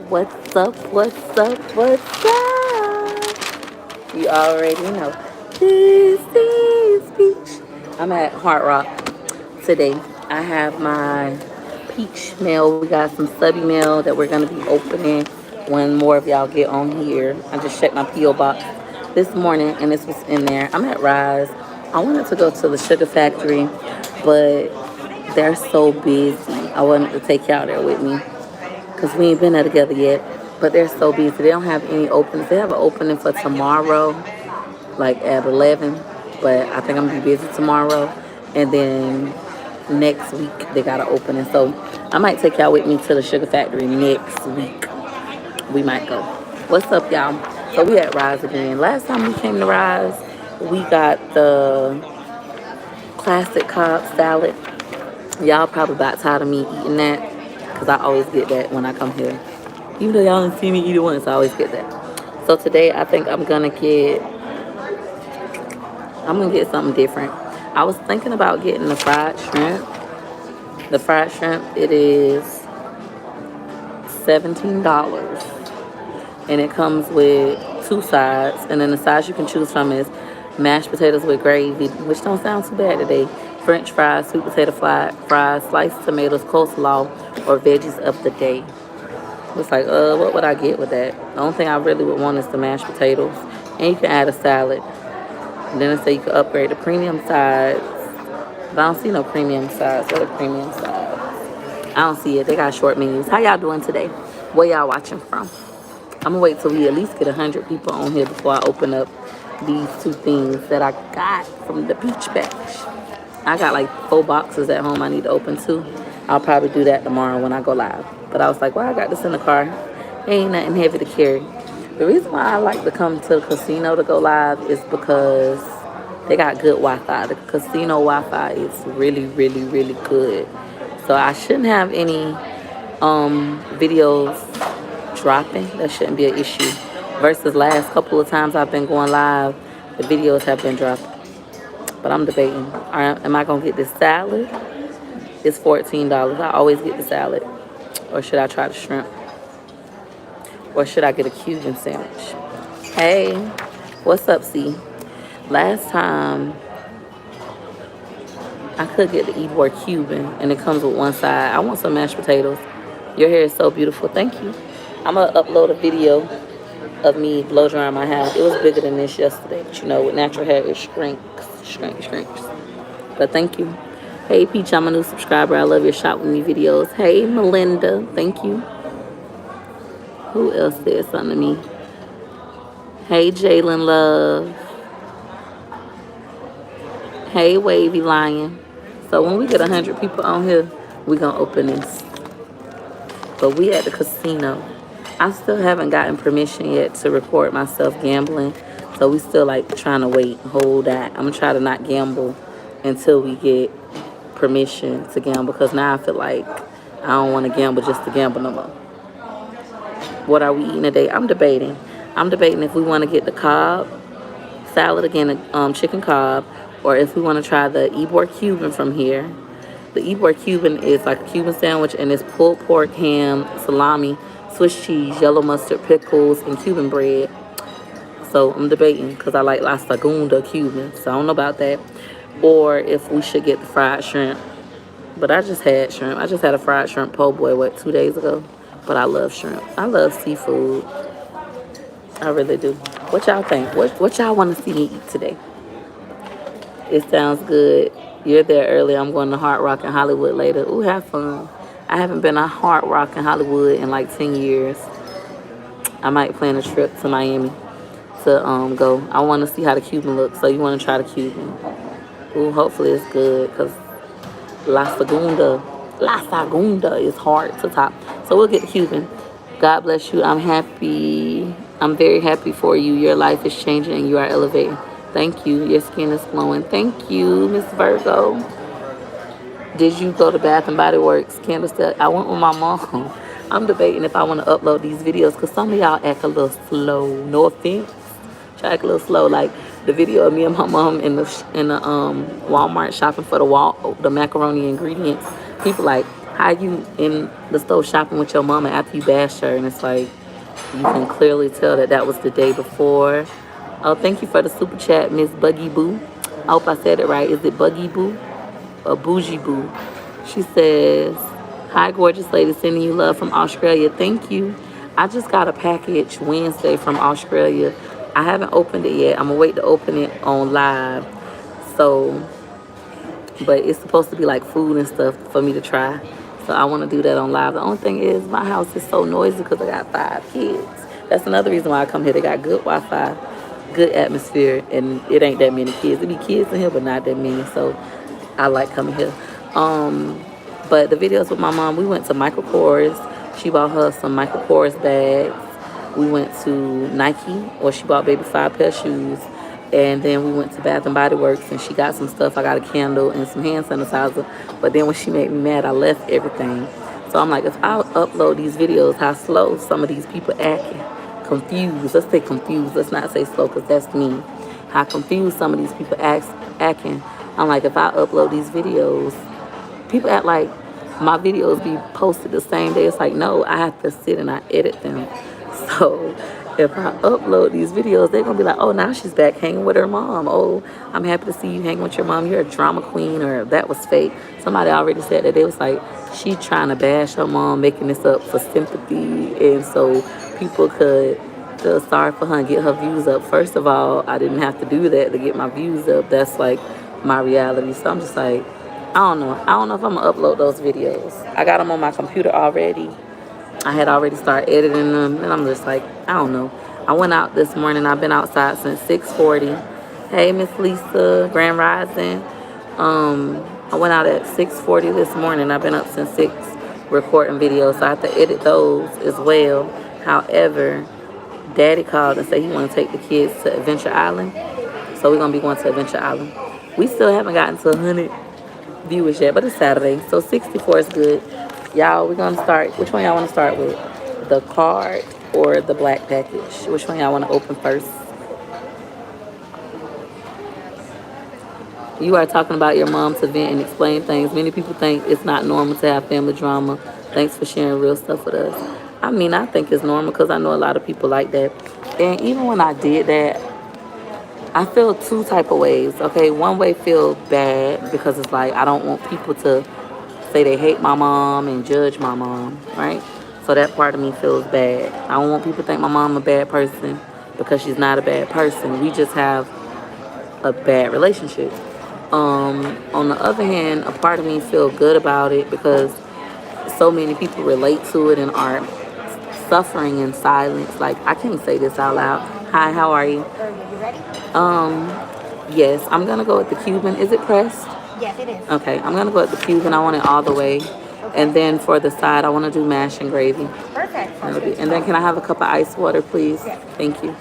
What's up? What's up? What's up? You already know. This is Peach. I'm at Hard Rock today. I have my peach mail. We got some stubby mail that we're going to be opening when more of y'all get on here. I just checked my P.O. box this morning and this was in there. I'm at Rise. I wanted to go to the Sugar Factory, but they're so busy. I wanted to take y'all there with me because we ain't been there together yet. But they're so busy. They don't have any openings. They have an opening for tomorrow, like at 11. But I think I'm going to be busy tomorrow. And then next week, they got an opening. So I might take y'all with me to the Sugar Factory next week. We might go. What's up, y'all? So we at Rise again. Last time we came to Rise, we got the classic Cobb salad. Y'all probably about tired of me eating that because I always get that when I come here. Even though y'all didn't see me eat it once, I always get that. So today I think I'm gonna get something different. I was thinking about getting the fried shrimp. The fried shrimp, it is $17. And it comes with two sides. And then the sides you can choose from is mashed potatoes with gravy, which don't sound too bad today. French fries, sweet potato fries, sliced tomatoes, coleslaw, or veggies of the day. It's like, what would I get with that? The only thing I really would want is the mashed potatoes. And you can add a salad. And then it say you can upgrade the premium sides. But I don't see no premium sides. What are premium sides? I don't see it. They got short menus. How y'all doing today? Where y'all watching from? I'm going to wait till we at least get 100 people on here before I open up these two things that I got from the peach batch. I got like 4 boxes at home I need to open too. I'll probably do that tomorrow when I go live. But I was like, well, I got this in the car. Ain't nothing heavy to carry. The reason why I like to come to the casino to go live is because they got good Wi-Fi. The casino Wi-Fi is really, really, really good. So I shouldn't have any videos dropping. That shouldn't be an issue. Versus last couple of times I've been going live, the videos have been dropping. But I'm debating. Am I going to get this salad? It's $14. I always get the salad. Or should I try the shrimp? Or should I get a Cuban sandwich? Hey, what's up, C? Last time, I could get the Ybor Cuban, and it comes with one side. I want some mashed potatoes. Your hair is so beautiful. Thank you. I'm going to upload a video of me blow drying my hair. It was bigger than this yesterday. But, with natural hair, it shrinks. But thank you. Hey, Peach, I'm a new subscriber. I love your Shop With Me videos. Hey, Melinda. Thank you. Who else said something to me? Hey, Jalen Love. Hey, Wavy Lion. So when we get 100 people on here, we going to open this. But we at the casino. I still haven't gotten permission yet to record myself gambling. So we still like trying to wait, hold that. I'm going to try to not gamble until we get permission to gamble. Because now I feel like I don't want to gamble just to gamble no more. What are we eating today? I'm debating if we want to get the Cobb salad again, chicken Cobb, or if we want to try the Ybor Cuban from here. The Ybor Cuban is like a Cuban sandwich, and it's pulled pork, ham, salami, Swiss cheese, yellow mustard, pickles, and Cuban bread. So I'm debating because I like La Segunda Cuban, so I don't know about that. Or if we should get the fried shrimp. But I just had shrimp. I just had a fried shrimp po' boy, 2 days ago? But I love shrimp. I love seafood. I really do. What y'all think? What y'all want to see me eat today? It sounds good. You're there early. I'm going to Hard Rock in Hollywood later. Ooh, have fun. I haven't been to Hard Rock in Hollywood in like 10 years. I might plan a trip to Miami to go. I want to see how the Cuban looks. So you want to try the Cuban. Ooh, hopefully it's good because La Segunda is hard to top. So we'll get the Cuban. God bless you. I'm happy. I'm very happy for you. Your life is changing and you are elevating. Thank you. Your skin is glowing. Thank you, Miss Virgo. Did you go to Bath and Body Works? Candlestick? I went with my mom. I'm debating if I want to upload these videos because some of y'all act a little slow. No offense. Try act a little slow. Like the video of me and my mom in the Walmart shopping for the macaroni ingredients. People like, how you in the store shopping with your mama after you bashed her, and it's like you can clearly tell that that was the day before. Oh, thank you for the super chat, Miss Buggy Boo. I hope I said it right. Is it Buggy Boo or Bougie Boo? She says, "Hi, gorgeous lady, sending you love from Australia. Thank you. I just got a package Wednesday from Australia. I haven't opened it yet. I'm gonna wait to open it on live. So, but it's supposed to be like food and stuff for me to try. So I want to do that on live. The only thing is my house is so noisy because I got 5 kids. That's another reason why I come here. They got good Wi-Fi, good atmosphere, and it ain't that many kids. There be kids in here, but not that many. So I like coming here. But the videos with my mom, we went to Michael Kors. She bought her some Michael Kors bags. We went to Nike, or she bought baby 5 pair of shoes. And then we went to Bath and Body Works, and she got some stuff. I got a candle and some hand sanitizer. But then when she made me mad, I left everything. So I'm like, if I upload these videos, how slow some of these people acting, confused. Let's say confused. Let's not say slow, because that's me. How confused some of these people acting. I'm like, if I upload these videos, people act like my videos be posted the same day. It's like, no, I have to sit and I edit them. So if I upload these videos, they're going to be like, oh, now she's back hanging with her mom. Oh, I'm happy to see you hanging with your mom. You're a drama queen, or that was fake. Somebody already said that. They was like, she trying to bash her mom, making this up for sympathy. And so people could feel sorry for her and get her views up. First of all, I didn't have to do that to get my views up. That's like my reality. So I'm just like, I don't know. I don't know if I'm going to upload those videos. I got them on my computer already. I had already started editing them, and I'm just like, I don't know. I went out this morning. I've been outside since 6:40. Hey, Miss Lisa, Grand Rising. I went out at 6:40 this morning. I've been up since 6 recording videos, so I have to edit those as well. However, Daddy called and said he want to take the kids to Adventure Island, so we're going to be going to Adventure Island. We still haven't gotten to 100 viewers yet, but it's Saturday, so 64 is good. Y'all, we're going to start. Which one y'all want to start with? The card or the black package? Which one y'all want to open first? You are talking about your mom to vent and explain things. Many people think it's not normal to have family drama. Thanks for sharing real stuff with us. I mean, I think it's normal because I know a lot of people like that. And even when I did that, I feel 2 type of ways. Okay, one way feel bad because it's like I don't want people to say they hate my mom and judge my mom, right? So that part of me feels bad. I don't want people to think my mom a bad person because she's not a bad person. We just have a bad relationship. On the other hand, a part of me feel good about it because so many people relate to it and are suffering in silence. Like, I can't say this out loud. Hi, how are you? You ready? Yes, I'm gonna go with the Cuban. Is it pressed? Yes, it is. Okay, I'm gonna go with the Cuban. I want it all the way. Okay. And then for the side, I want to do mash and gravy. Perfect. And then can I have a cup of ice water, please? Yes. Thank you.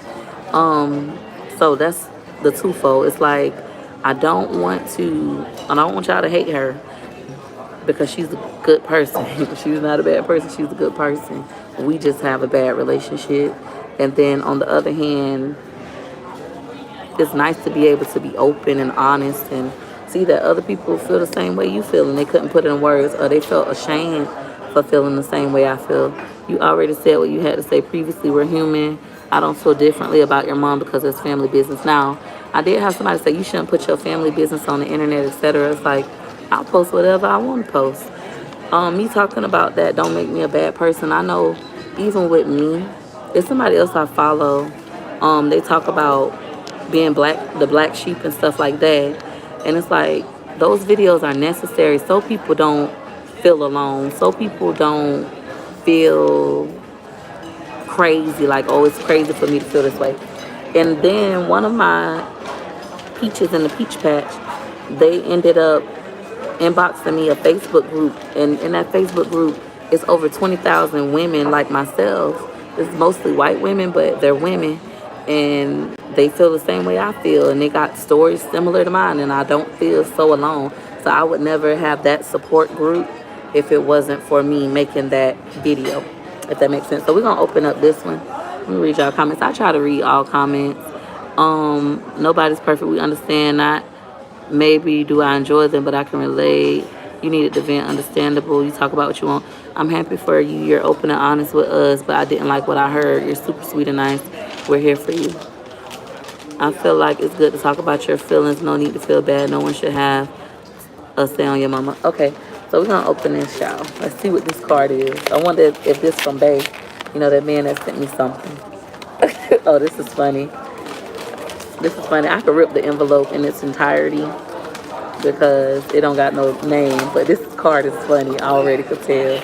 So that's the twofold. It's like I don't want y'all to hate her because she's a good person. She's not a bad person. She's a good person. We just have a bad relationship. And then on the other hand, it's nice to be able to be open and honest and see that other people feel the same way you feel and they couldn't put it in words, or they felt ashamed for feeling the same way I feel. You already said what you had to say previously. We're human. I don't feel differently about your mom because it's family business. Now, I did have somebody say you shouldn't put your family business on the internet, etc. It's like, I'll post whatever I want to post. Me talking about that don't make me a bad person. I know even with me, if somebody else I follow, they talk about being the black sheep and stuff like that. And it's like, those videos are necessary so people don't feel alone, so people don't feel crazy, like, oh, it's crazy for me to feel this way. And then one of my peaches in the peach patch, they ended up inboxing me a Facebook group, and in that Facebook group, it's over 20,000 women like myself. It's mostly white women, but they're women, and they feel the same way I feel, and they got stories similar to mine, and I don't feel so alone. So I would never have that support group if it wasn't for me making that video, if that makes sense. So we're gonna open up this one. Let me read y'all comments. I try to read all comments. Nobody's perfect. We understand that. Maybe do I enjoy them, but I can relate. You needed to vent, understandable. You talk about what you want. I'm happy for you. You're open and honest with us, but I didn't like what I heard. You're super sweet and nice. We're here for you. I feel like it's good to talk about your feelings. No need to feel bad. No one should have a say on your mama. Okay, so we're going to open this, y'all. Let's see what this card is. I wonder if this from Bay. You know, that man that sent me something. Oh, this is funny. This is funny. I could rip the envelope in its entirety because it don't got no name. But this card is funny. I already could tell.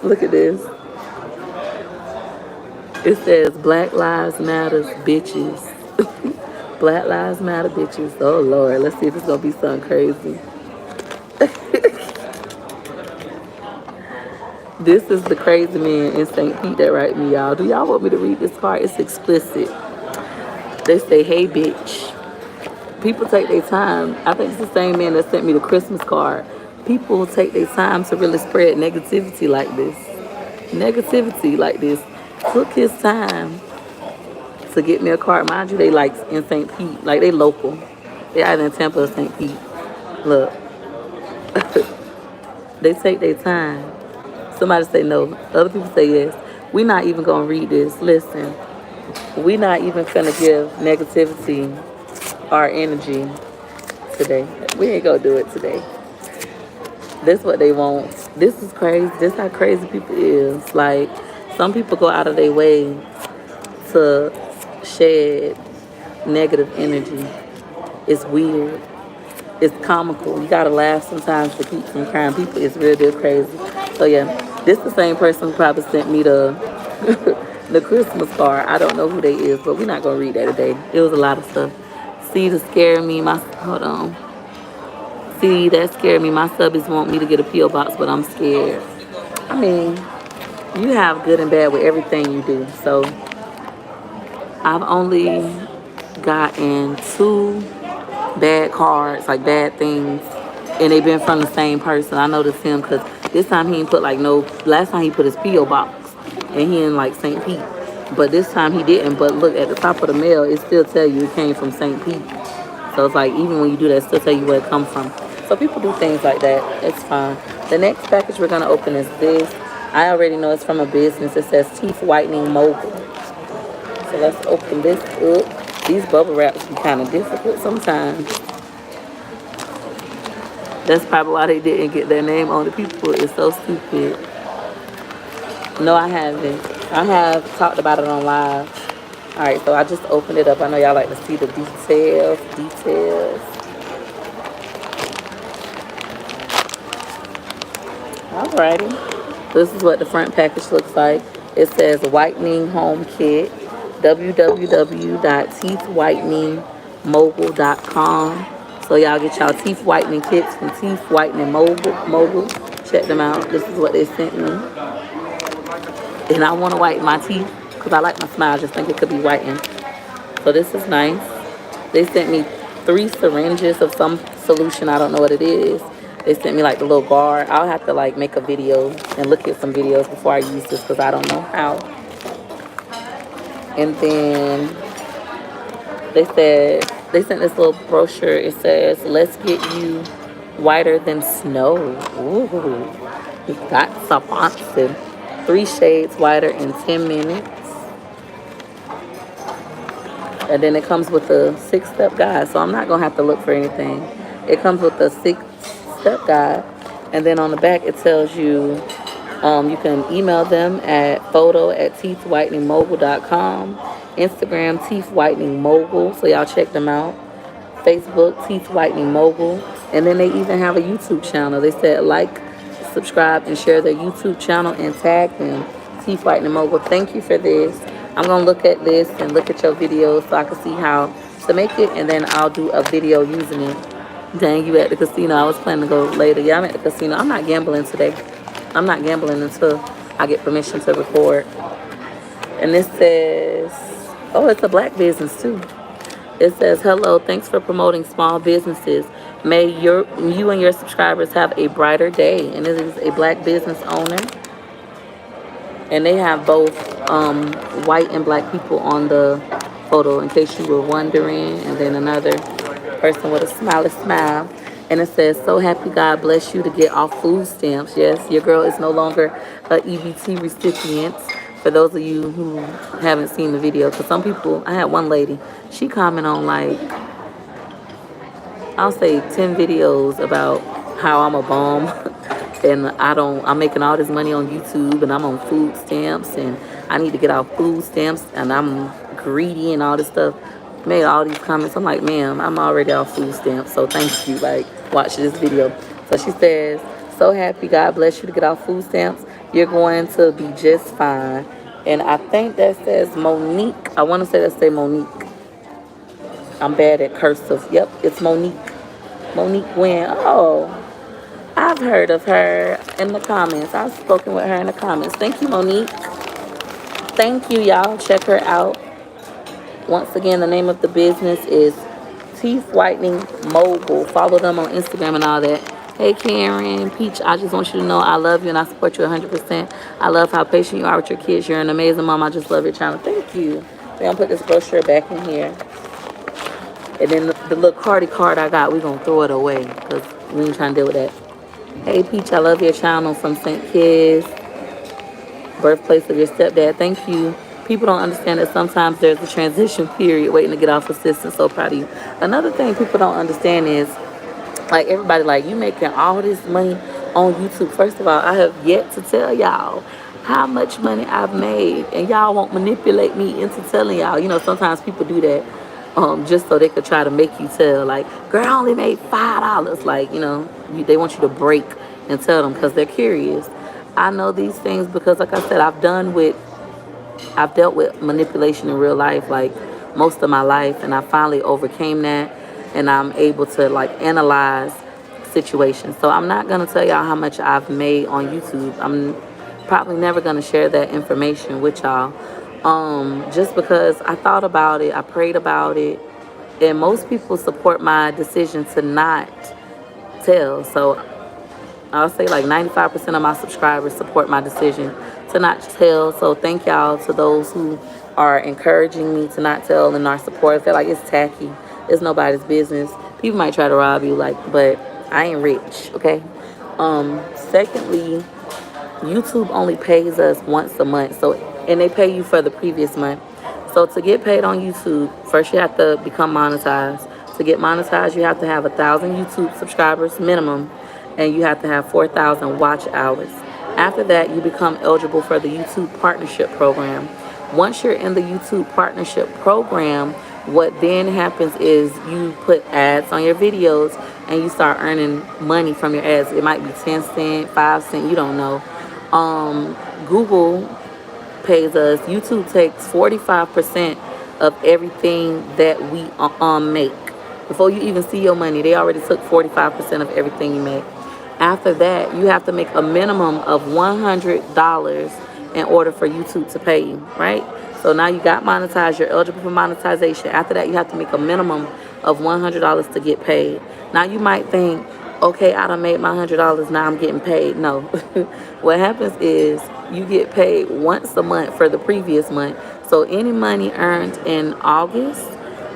Look at this. It says Black Lives Matter, bitches. Black Lives Matter, bitches. Oh, Lord. Let's see if it's going to be something crazy. This is the crazy man in St. Pete that write me, y'all. Do y'all want me to read this card? It's explicit. They say, hey, bitch. People take their time. I think it's the same man that sent me the Christmas card. People take their time to really spread negativity like this. Negativity like this. Took his time to get me a card. Mind you, they like in St. Pete. Like, they local. They either in Tampa or St. Pete. Look. They take their time. Somebody say no. Other people say yes. We not even going to read this. Listen. We not even finna give negativity our energy today. We ain't gonna do it today. This what they want. This is crazy. This how crazy people is. Like, some people go out of their way to shed negative energy. It's weird. It's comical. You gotta laugh sometimes to keep from crying. People is real crazy. So yeah, this the same person who probably sent me the the Christmas card. I don't know who they is, but we're not gonna read that today. It was a lot of stuff. See, to scare me, hold on. See, that scared me. My subbies want me to get a P.O. box, but I'm scared. I mean, you have good and bad with everything you do. So I've only gotten 2 bad cards, like bad things, and they've been from the same person. I noticed him because this time he didn't put like no. Last time he put his P.O. box, and he in like St. Pete. But this time he didn't. But look, at the top of the mail, it still tell you it came from St. Pete. So it's like, even when you do that, it still tell you where it comes from. So people do things like that. It's fine. The next package we're going to open is this. I already know it's from a business. It says Teeth Whitening Mogul. So let's open this up. These bubble wraps be kind of difficult sometimes. That's probably why they didn't get their name on the people. It's so stupid. No, I haven't. I have talked about it on live. All right, so I just opened it up. I know y'all like to see the details. Alrighty. This is what the front package looks like. It says Whitening Home Kit. www.teethwhiteningmogul.com. So y'all get y'all teeth whitening kits from Teeth Whitening Mogul. Check them out. This is what they sent me. And I want to whiten my teeth because I like my smile. I just think it could be whitened. So this is nice. They sent me 3 syringes of some solution. I don't know what it is. They sent me like the little guard. I'll have to like make a video and look at some videos before I use this because I don't know how. And then they sent this little brochure. It says, let's get you whiter than snow. Ooh, that's a fancy. 3 shades whiter in 10 minutes. And then it comes with a 6-step guide. So I'm not going to have to look for anything. It comes with a 6-step guide. And then on the back, it tells you you can email them at photo@teethwhiteningmogul.com. Instagram, Teeth Whitening Mogul. So y'all check them out. Facebook, Teeth Whitening Mogul. And then they even have a YouTube channel. They said like, subscribe, and share their YouTube channel and tag them. Teeth Whitening Mogul. Thank you for this. I'm going to look at this and look at your videos so I can see how to make it. And then I'll do a video using it. Dang, you at the casino. I was planning to go later. Yeah, I'm at the casino. I'm not gambling today. I'm not gambling until I get permission to record. And this says, oh, it's a black business too. It says, hello, thanks for promoting small businesses. May you and your subscribers have a brighter day. And it is a black business owner. And they have both white and black people on the photo, in case you were wondering. And then another person with a smiley smile. And it says, so happy God bless you to get off food stamps. Yes, your girl is no longer a EBT recipient. For those of you who haven't seen the video, because some people, I had one lady, she commented on like, I'll say 10 videos about how I'm a bum and I'm making all this money on YouTube and I'm on food stamps and I need to get off food stamps and I'm greedy and all this stuff. Made all these comments. I'm like, ma'am, I'm already off food stamps, so thank you. Like, watch this video. So she says, so happy, God bless you to get off food stamps. You're going to be just fine. And I think that says Monique. I want to say that say Monique. I'm bad at cursive. Yep, it's Monique. Monique Wynn. Oh, I've heard of her in the comments. I've spoken with her in the comments. Thank you, Monique. Thank you, y'all. Check her out. Once again, the name of the business is Teeth Whitening Mogul. Follow them on Instagram and all that. Hey, Karen, Peach, I just want you to know I love you and I support you 100%. I love how patient you are with your kids. You're an amazing mom. I just love your channel. Thank you. We're going to put this brochure back in here. And then the little Cardi card I got, we're going to throw it away because we ain't trying to deal with that. Hey, Peach, I love your channel from St. Kitts, birthplace of your stepdad. Thank you. People don't understand that sometimes there's a transition period waiting to get off assistance. So proud of you. Another thing people don't understand is, like, everybody, like, you making all this money on YouTube. First of all, I have yet to tell y'all how much money I've made. And y'all won't manipulate me into telling y'all. You know, sometimes people do that. Just so they could try to make you tell, like, girl, I only made $5. Like, you know, they want you to break and tell them because they're curious. I know these things because, like I said, I've dealt with manipulation in real life, like, most of my life, and I finally overcame that, and I'm able to, like, analyze situations. So I'm not going to tell y'all how much I've made on YouTube. I'm probably never going to share that information with y'all. Just because I thought about it, I prayed about it, and most people support my decision to not tell. So I'll say like 95% of my subscribers support my decision to not tell. So thank y'all to those who are encouraging me to not tell and are supportive. I feel like it's tacky. It's nobody's business. People might try to rob you, like, but I ain't rich, okay? Secondly, YouTube only pays us once a month, and they pay you for the previous month. So to get paid on YouTube, first you have to become monetized. To get monetized, you have to have 1,000 YouTube subscribers minimum, and you have to have 4,000 watch hours. After that, you become eligible for the YouTube Partnership Program. Once you're in the YouTube Partnership Program, what then happens is you put ads on your videos and you start earning money from your ads. It might be 10 cents, 5 cents, you don't know. Google pays us. YouTube takes 45% of everything that we make. Before you even see your money, they already took 45% of everything you make. After that, you have to make a minimum of $100 in order for YouTube to pay you, right? So now you got monetized, you're eligible for monetization. After that, you have to make a minimum of $100 to get paid. Now you might think, okay, I done made my $100, now I'm getting paid. No. What happens is you get paid once a month for the previous month. So any money earned in August,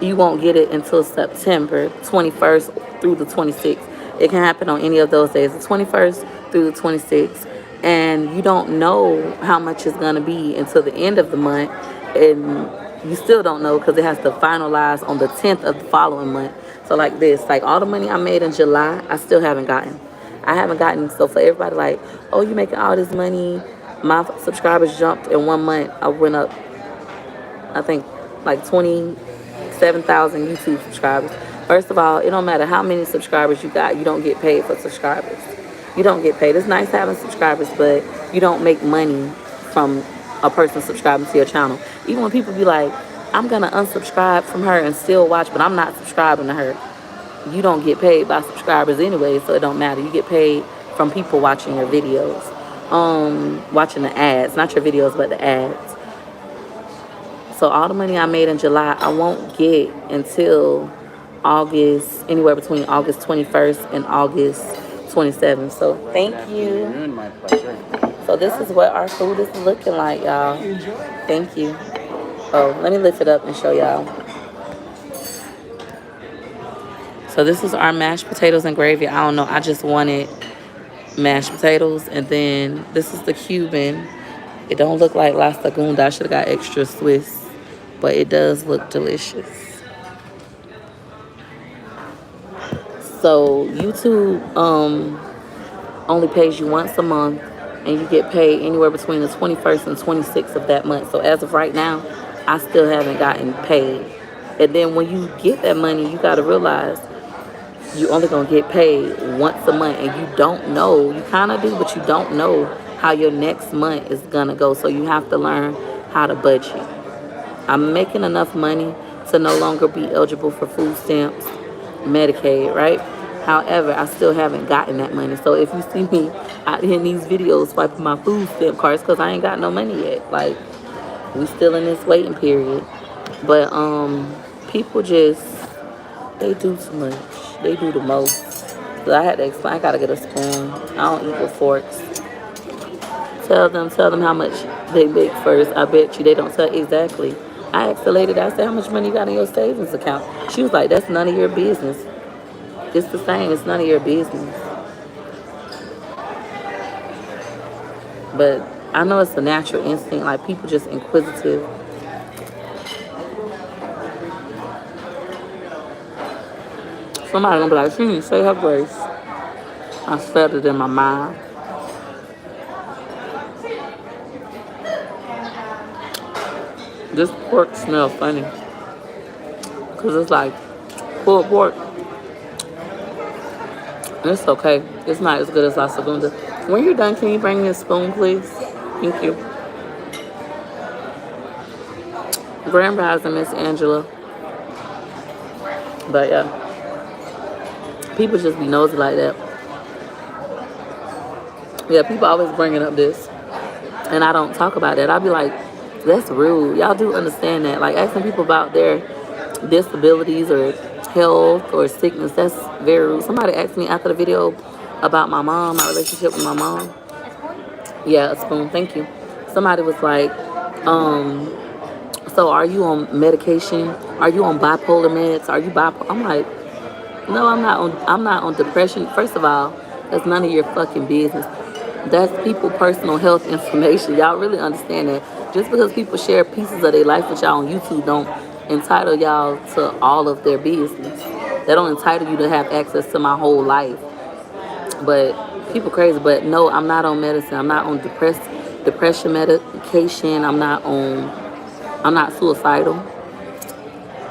you won't get it until September 21st through the 26th. It can happen on any of those days, the 21st through the 26th. And you don't know how much it's going to be until the end of the month. And you still don't know because it has to finalize on the 10th of the following month. So like this, like all the money I made in July, I still haven't gotten. So for everybody like, oh, you making all this money. My subscribers jumped in 1 month. I went up, I think, like 27,000 YouTube subscribers. First of all, it don't matter how many subscribers you got. You don't get paid for subscribers. You don't get paid. It's nice having subscribers, but you don't make money from a person subscribing to your channel. Even when people be like, I'm going to unsubscribe from her and still watch, but I'm not subscribing to her. You don't get paid by subscribers anyway, so it don't matter. You get paid from people watching your videos. Watching the ads. Not your videos, but the ads. So all the money I made in July, I won't get until August, anywhere between August 21st and August 27th. So thank you. My pleasure. So this is what our food is looking like, y'all. Thank you. Oh, let me lift it up and show y'all. So So this is our mashed potatoes and gravy. I don't know. I just wanted mashed potatoes, and then this is the Cuban. It don't look like La Segunda. I should have got extra Swiss, but it does look delicious. So YouTube only pays you once a month, and you get paid anywhere between the 21st and 26th of that month. So as of right now, I still haven't gotten paid. And then when you get that money, you got to realize you only gonna get paid once a month, and you don't know. You kind of do, but you don't know how your next month is gonna go. So you have to learn how to budget. I'm making enough money to no longer be eligible for food stamps, Medicaid, right? However, I still haven't gotten that money. So if you see me out in these videos swiping my food stamp cards, because I ain't got no money yet. Like, we still in this waiting period. But people just, they do too much. They do the most. So I had to explain, I gotta get a spoon. I don't eat with forks. Tell them how much they make first. I bet you they don't tell exactly. I asked the lady, I said, how much money you got in your savings account? She was like, that's none of your business. It's the same, it's none of your business. But I know it's a natural instinct, like people just inquisitive. Somebody gonna be like, she didn't say her grace. I said it in my mind. This pork smells funny. Cause it's like pulled pork. It's okay. It's not as good as La Segunda. When you're done, can you bring me a spoon, please? Thank you. Grand Rising, Miss Angela. But yeah, people just be nosy like that. Yeah, people always bringing up this, and I don't talk about that. I'll be like, that's rude. Y'all do understand that. Like, asking people about their disabilities or health or sickness, that's very rude. Somebody asked me after the video about my mom, my relationship with my mom. Yeah, a spoon, thank you. Somebody was like, so are you on medication? Are you on bipolar meds? Are you bipolar? I'm like, no, I'm not on depression. First of all, that's none of your fucking business. That's people personal health information. Y'all really understand that. Just because people share pieces of their life with y'all on YouTube don't entitle y'all to all of their business. They don't entitle you to have access to my whole life. But people crazy. But no, I'm not on medicine. I'm not on depression medication. I'm not suicidal.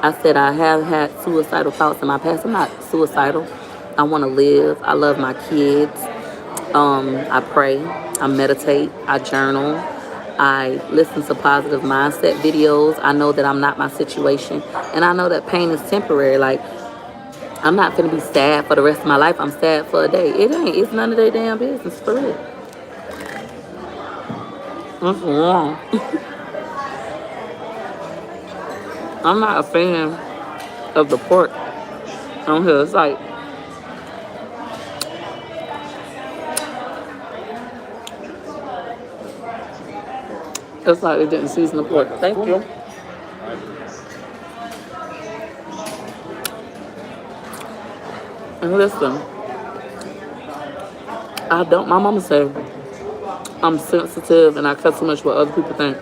I said I have had suicidal thoughts in my past. I'm not suicidal. I want to live. I love my kids. I pray. I meditate. I journal. I listen to positive mindset videos. I know that I'm not my situation. And I know that pain is temporary. Like, I'm not going to be sad for the rest of my life. I'm sad for a day. It ain't. It's none of their damn business, for real. What's wrong? I'm not a fan of the pork on here. It's like, they didn't season the pork. Thank you. And listen, my mama said I'm sensitive and I care too much what other people think.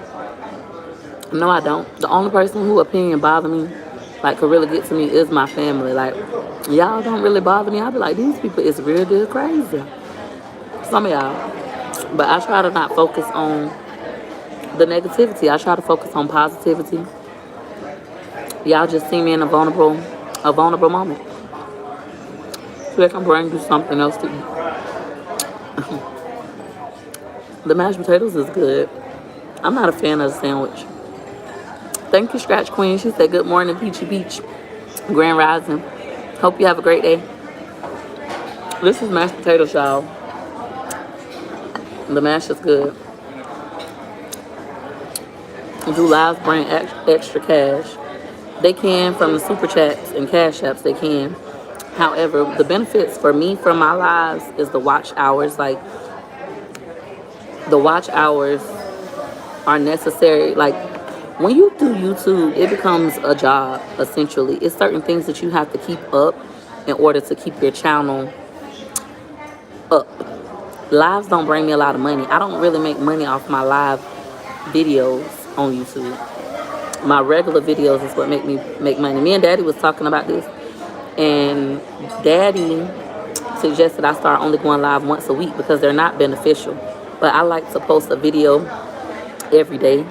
No, I don't. The only person who opinion bother me, like, could really get to me is my family. Like, y'all don't really bother me. I'll be like, these people is real good crazy. Some of y'all. But I try to not focus on the negativity. I try to focus on positivity. Y'all just see me in a vulnerable moment. So they can bring you something else to eat. The mashed potatoes is good. I'm not a fan of the sandwich. Thank you, Scratch Queen. She said, good morning, Peachy Beach. Grand Rising. Hope you have a great day. This is mashed potatoes, y'all. The mash is good. Do Lives bring extra cash? They can, from the super chats and cash apps, they can. However, the benefits for me from my lives is the watch hours. Like, the watch hours are necessary. Like, when you do YouTube, it becomes a job, essentially. It's certain things that you have to keep up in order to keep your channel up. Lives don't bring me a lot of money. I don't really make money off my live videos on YouTube. My regular videos is what make me make money. Me and Daddy was talking about this, and Daddy suggested I start only going live once a week because they're not beneficial. But I like to post a video every day,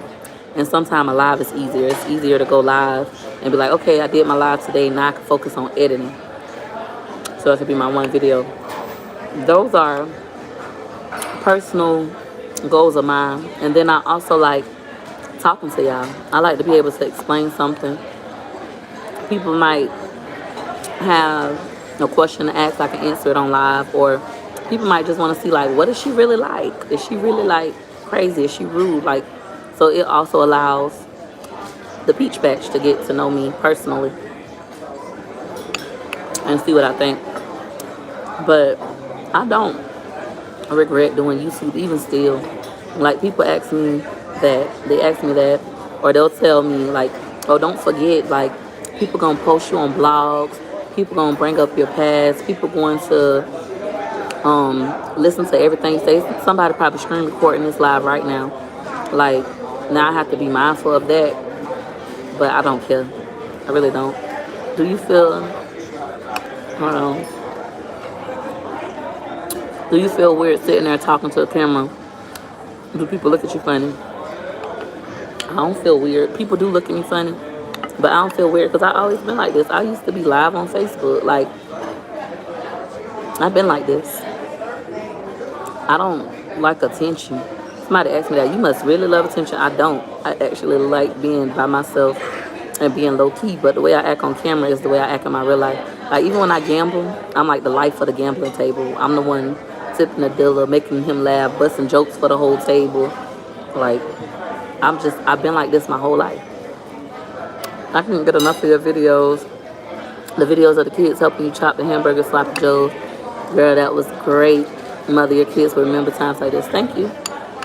and sometimes a live is easier. It's easier to go live and be like, okay, I did my live today, now I can focus on editing. So it could be my one video. Those are personal goals of mine. And then I also like talking to y'all. I like to be able to explain something. People might have a question to ask, I can answer it on live, or people might just want to see like, what is she really like? Is she really like crazy? Is she rude? Like, so it also allows the peach batch to get to know me personally and see what I think. But I don't regret doing YouTube even still. Like, people ask me that, or they'll tell me like, oh, don't forget, like, people gonna post you on blogs, people gonna bring up your past, people going to listen to everything you say. Somebody probably screen recording this live right now. Like, now I have to be mindful of that, but I don't care. I really don't. Do you feel, hold on, do you feel weird sitting there talking to a camera? Do people look at you funny? I don't feel weird. People do look at me funny, but I don't feel weird because I always been like this. I used to be live on Facebook. Like, I've been like this. I don't like attention. Somebody asked me that. You must really love attention. I don't. I actually like being by myself and being low key. But the way I act on camera is the way I act in my real life. Like, even when I gamble, I'm like the life of the gambling table. I'm the one tipping the dealer, making him laugh, busting jokes for the whole table. Like, I've been like this my whole life. I can't get enough of your videos. The videos of the kids helping you chop the hamburger, sloppy joes. Girl, that was great. Mother, your kids will remember times like this. Thank you.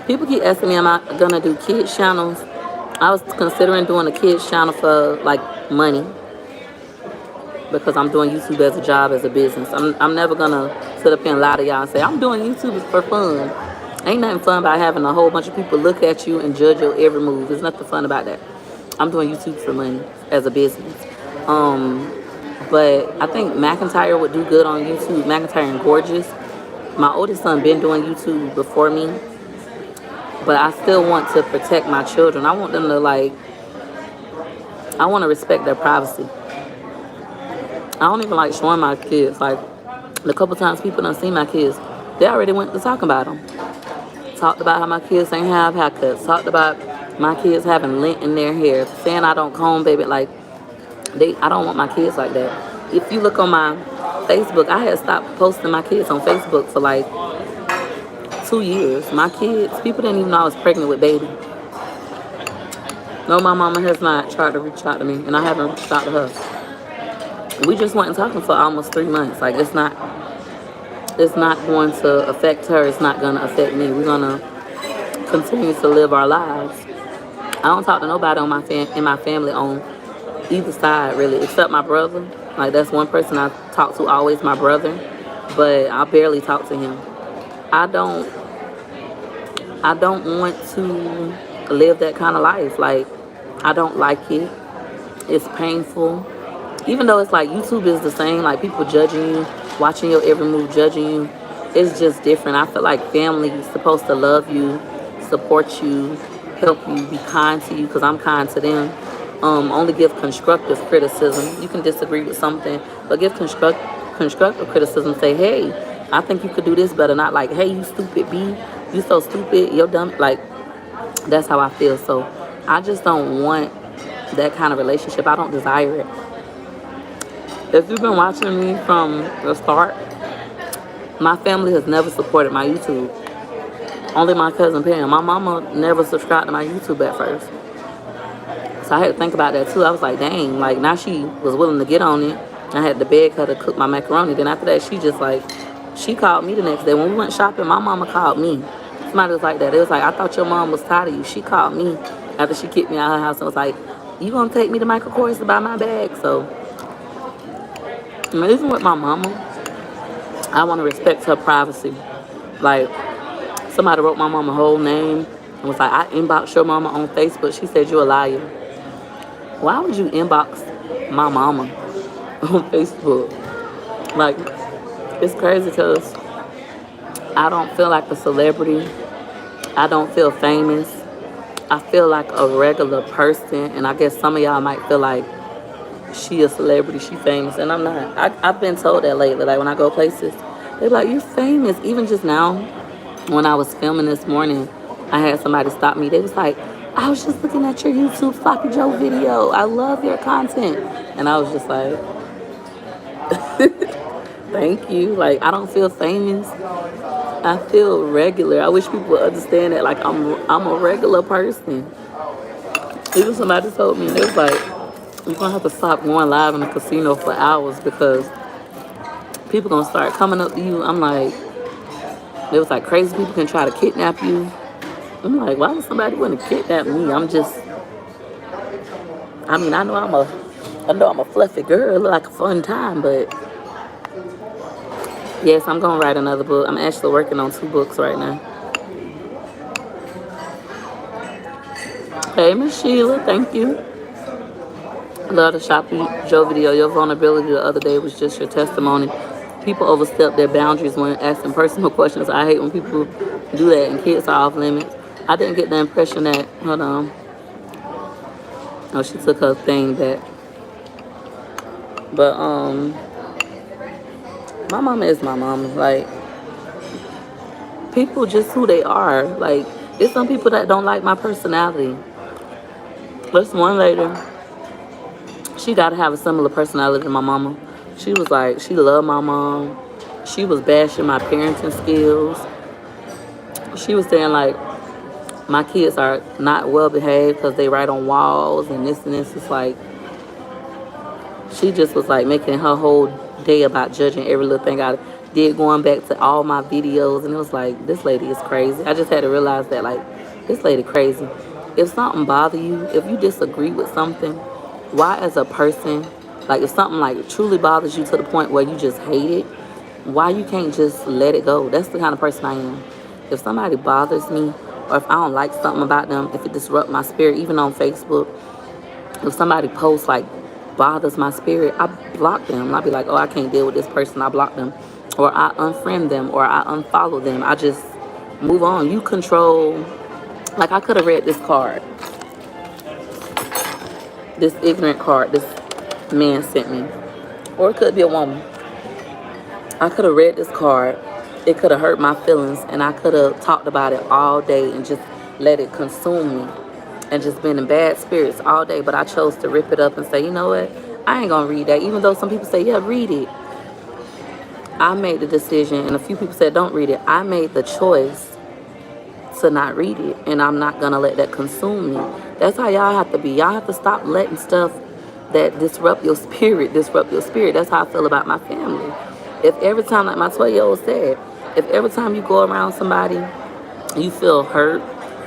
People keep asking me, am I gonna do kids channels? I was considering doing a kids channel for like money, because I'm doing YouTube as a job, as a business. I'm never gonna sit up here and lie to y'all and say I'm doing YouTube for fun. Ain't nothing fun about having a whole bunch of people look at you and judge your every move. There's nothing fun about that. I'm doing YouTube for money as a business. But I think McIntyre would do good on YouTube. McIntyre and Gorgeous. My oldest son been doing YouTube before me, but I still want to protect my children. I want them to I want to respect their privacy. I don't even like showing my kids. Like, the couple times people done seen my kids, they already went to talking about them. Talked about how my kids ain't have haircuts. Talked about my kids having lint in their hair. Saying I don't comb, baby. Like, I don't want my kids like that. If you look on my Facebook, I had stopped posting my kids on Facebook for like 2 years. My kids, people didn't even know I was pregnant with baby. No, my mama has not tried to reach out to me, and I haven't reached out to her. We just went talking for almost 3 months. Like, it's not going to affect her. It's not going to affect me. We're going to continue to live our lives. I don't talk to nobody in my family on either side, really, except my brother. Like, that's one person I talk to, always my brother, but I barely talk to him. I don't want to live that kind of life. Like, I don't like it. It's painful. Even though it's like YouTube is the same, like, people judging you, watching your every move, judging you, it's just different. I feel like family is supposed to love you, support you, help you, be kind to you, because I'm kind to them. Only give constructive criticism. You can disagree with something, but give constructive criticism. Say, hey, I think you could do this better. Not like, hey, you stupid B, you so stupid, you're dumb. Like, that's how I feel. So I just don't want that kind of relationship. I don't desire it. If you've been watching me from the start, my family has never supported my YouTube. Only my cousin Pam. My mama never subscribed to my YouTube at first. So I had to think about that too. I was like, dang, like, now she was willing to get on it. I had to beg her to cook my macaroni. Then after that, she called me the next day. When we went shopping, my mama called me. Somebody was like that. It was like, I thought your mom was tired of you. She called me after she kicked me out of her house and was like, you gonna take me to Michael Kors to buy my bag? So And even with my mama, I want to respect her privacy. Like, somebody wrote my mama whole name and was like, I inboxed your mama on Facebook. She said you're a liar. Why would you inbox my mama on Facebook? Like, it's crazy because I don't feel like a celebrity. I don't feel famous. I feel like a regular person. And I guess some of y'all might feel like she a celebrity, she famous. And I'm not. I've been told that lately. Like, when I go places, they're like, you're famous. Even just now, when I was filming this morning, I had somebody stop me. They was like, I was just looking at your YouTube Floppy Joe video. I love your content. And I was just like, thank you. Like, I don't feel famous. I feel regular. I wish people would understand that. Like, I'm a regular person. Even somebody told me, they was like, you're gonna have to stop going live in the casino for hours because people gonna start coming up to you. I'm like, it was like crazy people can try to kidnap you. I'm like, why would somebody want to kidnap me? I mean, I know I'm a fluffy girl, like a fun time, but yes, I'm gonna write another book. I'm actually working on 2 books right now. Hey, Miss Sheila, thank you. Love the Shoppy Joe video. Your vulnerability the other day was just your testimony. People overstep their boundaries when asking personal questions. I hate when people do that and kids are off limits. I didn't get the impression that, hold on. Oh, she took her thing back. But, my mama is my mama. Like, people just who they are. Like, there's some people that don't like my personality. There's one lady, she got to have a similar personality to my mama. She was like, she loved my mom. She was bashing my parenting skills. She was saying, like, my kids are not well behaved because they write on walls and this and this. It's like, she just was like making her whole day about judging every little thing I did, going back to all my videos. And it was like, this lady is crazy. I just had to realize that, like, this lady crazy. If something bother you, if you disagree with something, why as a person, like, if something like truly bothers you to the point where you just hate it, why you can't just let it go? That's the kind of person I am. If somebody bothers me, or if I don't like something about them, if it disrupts my spirit, even on Facebook, if somebody posts like bothers my spirit, I block them. I'll be like, oh, I can't deal with this person. I block them, or I unfriend them, or I unfollow them. I just move on. You control. Like, I could have read this card, this ignorant card this man sent me, or it could be a woman. I could have read this card. It could have hurt my feelings, and I could have talked about it all day and just let it consume me and just been in bad spirits all day. But I chose to rip it up and say, you know what? I ain't going to read that. Even though some people say, yeah, read it. I made the decision, and a few people said, don't read it. I made the choice to not read it, and I'm not going to let that consume me. That's how y'all have to be. Y'all have to stop letting stuff that disrupt your spirit. That's how I feel about my family. If every time, like my 12-year-old said, if every time you go around somebody, you feel hurt,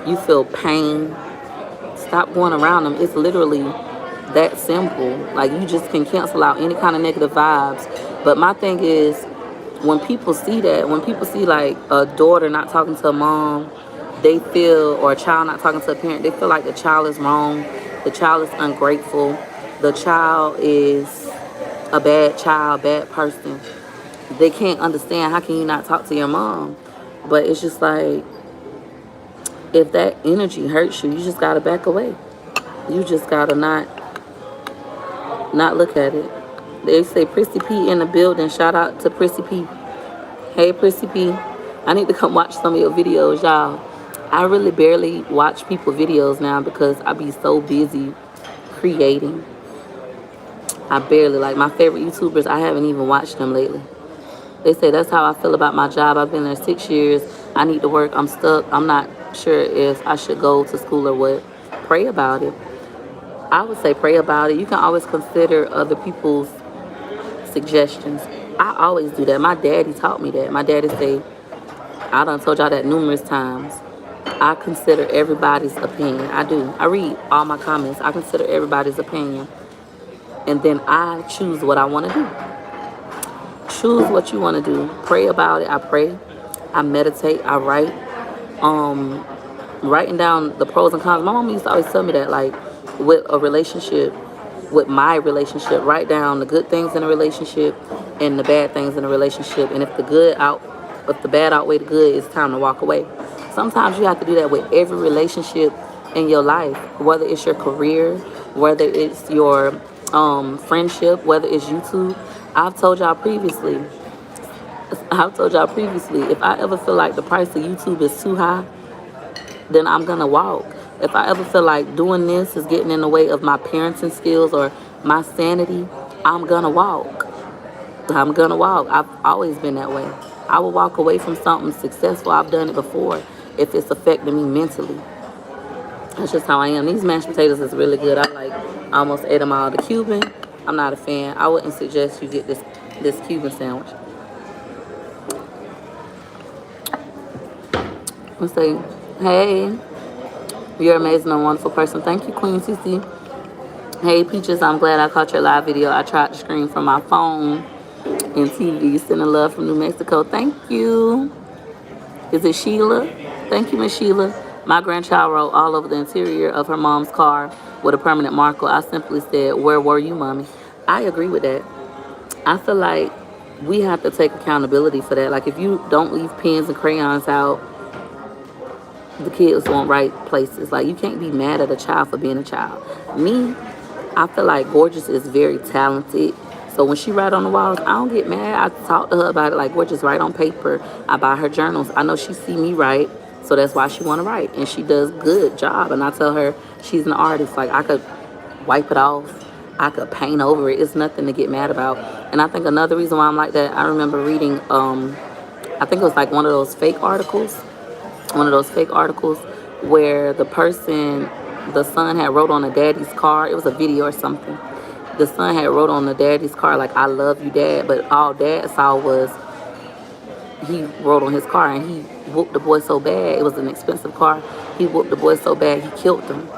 you feel pain, stop going around them. It's literally that simple. Like, you just can cancel out any kind of negative vibes. But my thing is, when people see that, when people see like a daughter not talking to a mom, they feel, or a child not talking to a parent, they feel like the child is wrong, the child is ungrateful, the child is a bad child, bad person. They can't understand, how can you not talk to your mom? But it's just like, if that energy hurts you, you just gotta back away. You just gotta not look at it. They say Prissy P in the building. Shout out to Prissy P. Hey, Prissy P. I need to come watch some of your videos, y'all. I really barely watch people videos now because I be so busy creating. I barely, like, my favorite YouTubers, I haven't even watched them lately. They say that's how I feel about my job. I've been there 6 years. I need to work. I'm stuck. I'm not sure if I should go to school or what. Pray about it. I would say pray about it. You can always consider other people's suggestions. I always do that. My daddy taught me that. My daddy say, I done told y'all that numerous times. I consider everybody's opinion. I do. I read all my comments. I consider everybody's opinion. And then I choose what I want to do. choose what you want to do. Pray about it. I pray. I meditate. I write. Writing down the pros and cons. My mom used to always tell me that, like, with a relationship, with my relationship, write down the good things in a relationship and the bad things in a relationship. And if the bad outweigh the good, it's time to walk away. Sometimes you have to do that with every relationship in your life, whether it's your career, whether it's your friendship, whether it's YouTube. I've told y'all previously. If I ever feel like the price of YouTube is too high, then I'm gonna walk. If I ever feel like doing this is getting in the way of my parenting skills or my sanity, I'm gonna walk. I've always been that way. I will walk away from something successful. I've done it before if it's affecting me mentally. That's just how I am. These mashed potatoes is really good. I almost ate them all. The Cuban, I'm not a fan. I wouldn't suggest you get this Cuban sandwich. Let's say, hey, you're amazing and wonderful person. Thank you, Queen CC. Hey, Peaches, I'm glad I caught your live video. I tried to stream from my phone and TV. Sending love from New Mexico. Thank you. Is it Sheila? Thank you, Miss Sheila. My grandchild wrote all over the interior of her mom's car with a permanent marker. I simply said, "Where were you, Mommy?" I agree with that. I feel like we have to take accountability for that. Like, if you don't leave pens and crayons out, the kids won't write places. Like, you can't be mad at a child for being a child. Me, I feel like Gorgeous is very talented. So when she write on the walls, I don't get mad. I talk to her about it. Like, Gorgeous, write on paper. I buy her journals. I know she see me write, so that's why she want to write. And she does good job. And I tell her she's an artist. Like, I could wipe it off. I could paint over it. It's nothing to get mad about. And I think another reason why I'm like that, I remember reading, I think it was like one of those fake articles where the son had wrote on a daddy's car. It was a video or something. The son had wrote on the daddy's car, like, "I love you, Dad," but all Dad saw was he wrote on his car, and he whooped the boy so bad. It was an expensive car. He whooped the boy so bad he killed him.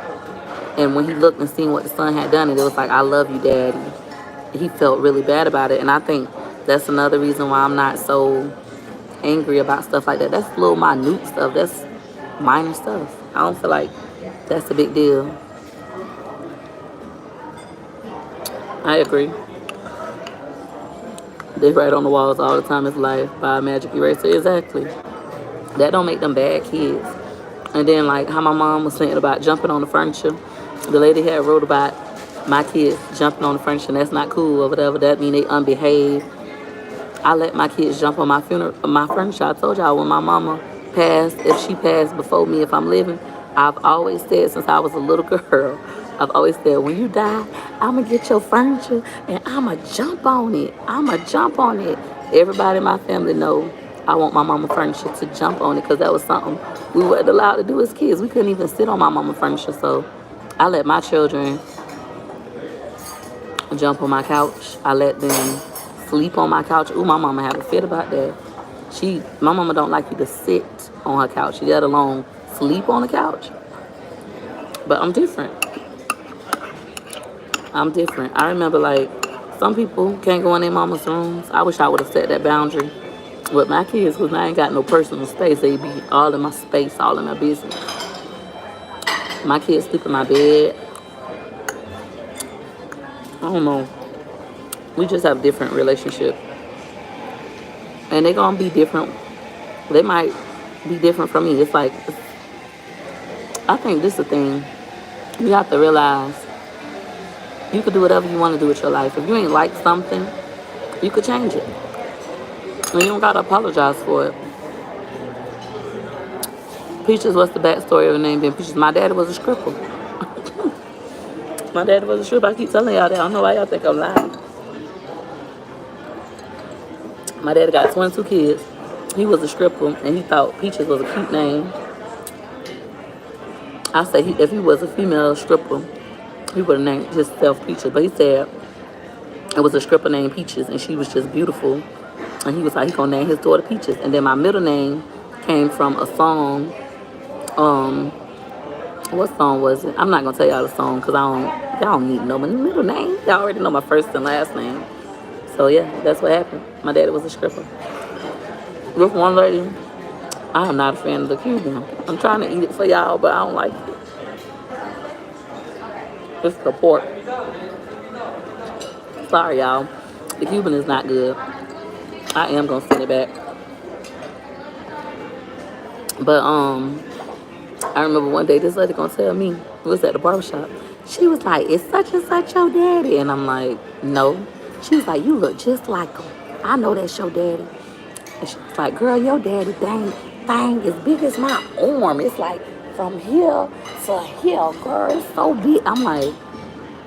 And when he looked and seen what the son had done, it was like, "I love you, Daddy." He felt really bad about it. And I think that's another reason why I'm not so angry about stuff like that. That's little minute stuff. That's minor stuff. I don't feel like that's a big deal. I agree. They write on the walls all the time. It's life by a magic eraser. Exactly. That don't make them bad kids. And then, like, how my mom was saying about jumping on the furniture. The lady had wrote about my kids jumping on the furniture, and that's not cool or whatever. That mean they unbehaved. I let my kids jump on my furniture. I told y'all when my mama passed, if she passed before me, if I'm living, I've always said since I was a little girl, I've always said, when you die, I'm going to get your furniture and I'm going to jump on it. Everybody in my family know I want my mama furniture to jump on it, because that was something we weren't allowed to do as kids. We couldn't even sit on my mama furniture. So I let my children jump on my couch. I let them sleep on my couch. Ooh, my mama have a fit about that. My mama don't like you to sit on her couch, let alone sleep on the couch. But I'm different. I remember, like, some people can't go in their mama's rooms. I wish I would have set that boundary with my kids, because I ain't got no personal space. They be all in my space, all in my business. My kids sleep in my bed. I don't know. We just have different relationship. And they're going to be different. They might be different from me. It's like, I think this is the thing. You have to realize you could do whatever you want to do with your life. If you ain't like something, you could change it. And you don't got to apologize for it. Peaches, what's the backstory of the name being Peaches? My daddy was a stripper. I keep telling y'all that. I don't know why y'all think I'm lying. My daddy got 22 kids. He was a stripper, and he thought Peaches was a cute name. I said if he was a female stripper, he would have named himself Peaches. But he said it was a stripper named Peaches, and she was just beautiful. And he was like, he gonna name his daughter Peaches. And then my middle name came from a song. What song was it? I'm not gonna tell y'all the song because y'all don't need to know my middle name. Y'all already know my first and last name. So yeah, that's what happened. My daddy was a stripper. With one lady, I am not a fan of the Cuban. I'm trying to eat it for y'all, but I don't like it. It's the pork. Sorry, y'all. The Cuban is not good. I am gonna send it back. But I remember one day this lady gonna tell me, we was at the barbershop. She was like, "Is such and such your daddy?" And I'm like, "No." She was like, "You look just like him. I know that's your daddy." And she was like, "Girl, your daddy thing as big as my arm. It's like from here to here, girl. It's so big." I'm like,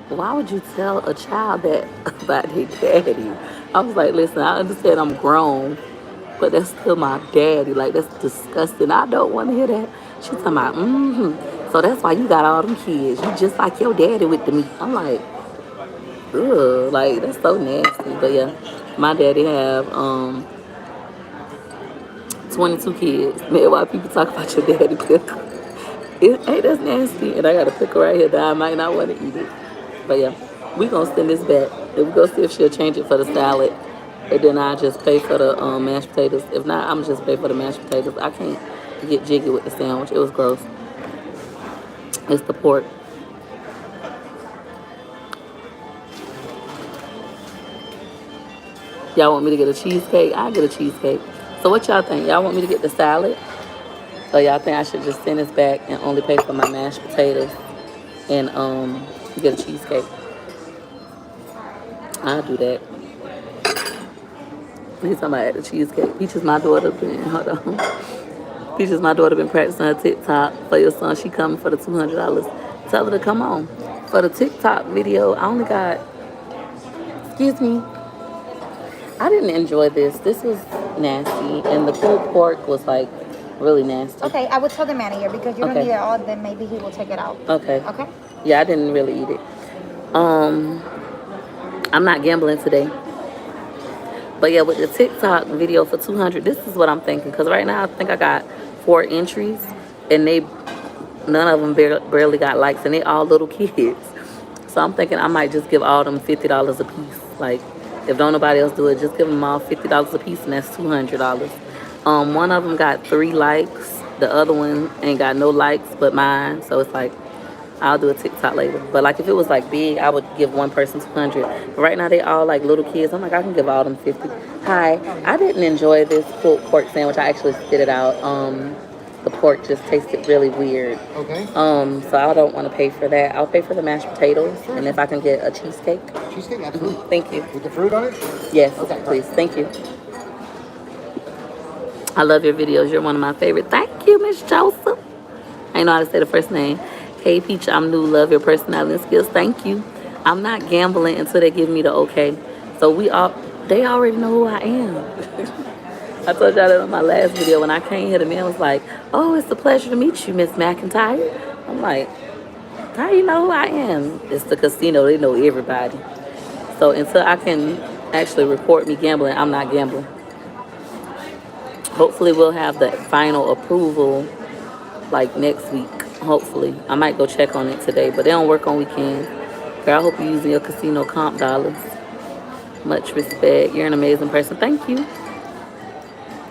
why would you tell a child that about their daddy? I was like, listen, I understand I'm grown, but that's still my daddy. Like, that's disgusting. I don't want to hear that. She talking about, So that's why you got all them kids. You just like your daddy with the meat. I'm like, ugh, like, that's so nasty. But yeah, my daddy have 22 kids. Man, why people talk about your daddy pickle? Hey, that's nasty. And I got a pickle right here that I might not want to eat it. But yeah, we gonna send this back. And we gonna see if she'll change it for the salad. And then I just pay for the mashed potatoes. If not, I'm just pay for the mashed potatoes. I can't get jiggy with the sandwich. It was gross. It's the pork. Y'all want me to get a cheesecake? I'll get a cheesecake. So what y'all think? Y'all want me to get the salad? Or y'all think I should just send this back and only pay for my mashed potatoes and get a cheesecake? I'll do that. He's talking about the cheesecake. Peaches, my daughter been, hold on. Peaches, my daughter been practicing her TikTok for your son. She coming for the $200. Tell her to come on. For the TikTok video, I only got, excuse me, I didn't enjoy this. This was nasty. And the pulled pork was like really nasty. Okay, I will tell the manager because you don't Okay. need it all, then maybe he will take it out. Okay. Okay? Yeah, I didn't really eat it. I'm not gambling today. But yeah, with the TikTok video for 200, this is what I'm thinking. Because right now, I think I got 4 entries. And none of them barely got likes. And they all little kids. So I'm thinking I might just give all them $50 a piece. Like, if don't nobody else do it, just give them all $50 a piece. And that's $200. One of them got 3 likes. The other one ain't got no likes but mine. So it's like, I'll do a TikTok later. But like if it was like big, I would give one person 200. But right now they all like little kids. I'm like, I can give all them 50. Hi, I didn't enjoy this pulled pork sandwich. I actually spit it out. The pork just tasted really weird. Okay. So I don't want to pay for that. I'll pay for the mashed potatoes, and if I can get a cheesecake. Cheesecake, absolutely. Thank you. With the fruit on it? Yes, Okay, please. Thank you. I love your videos. You're one of my favorites. Thank you, Miss Joseph. I ain't know how to say the first name. Hey, Peach, I'm new. Love your personality and skills. Thank you. I'm not gambling until they give me the okay. So they already know who I am. I told y'all that on my last video. When I came here, the man was like, "Oh, it's a pleasure to meet you, Miss McIntyre." I'm like, how you know who I am? It's the casino. They know everybody. So until I can actually report me gambling, I'm not gambling. Hopefully we'll have the final approval like next week. Hopefully. I might go check on it today, but they don't work on weekends. Girl, I hope you're using your casino comp dollars. Much respect. You're an amazing person. Thank you.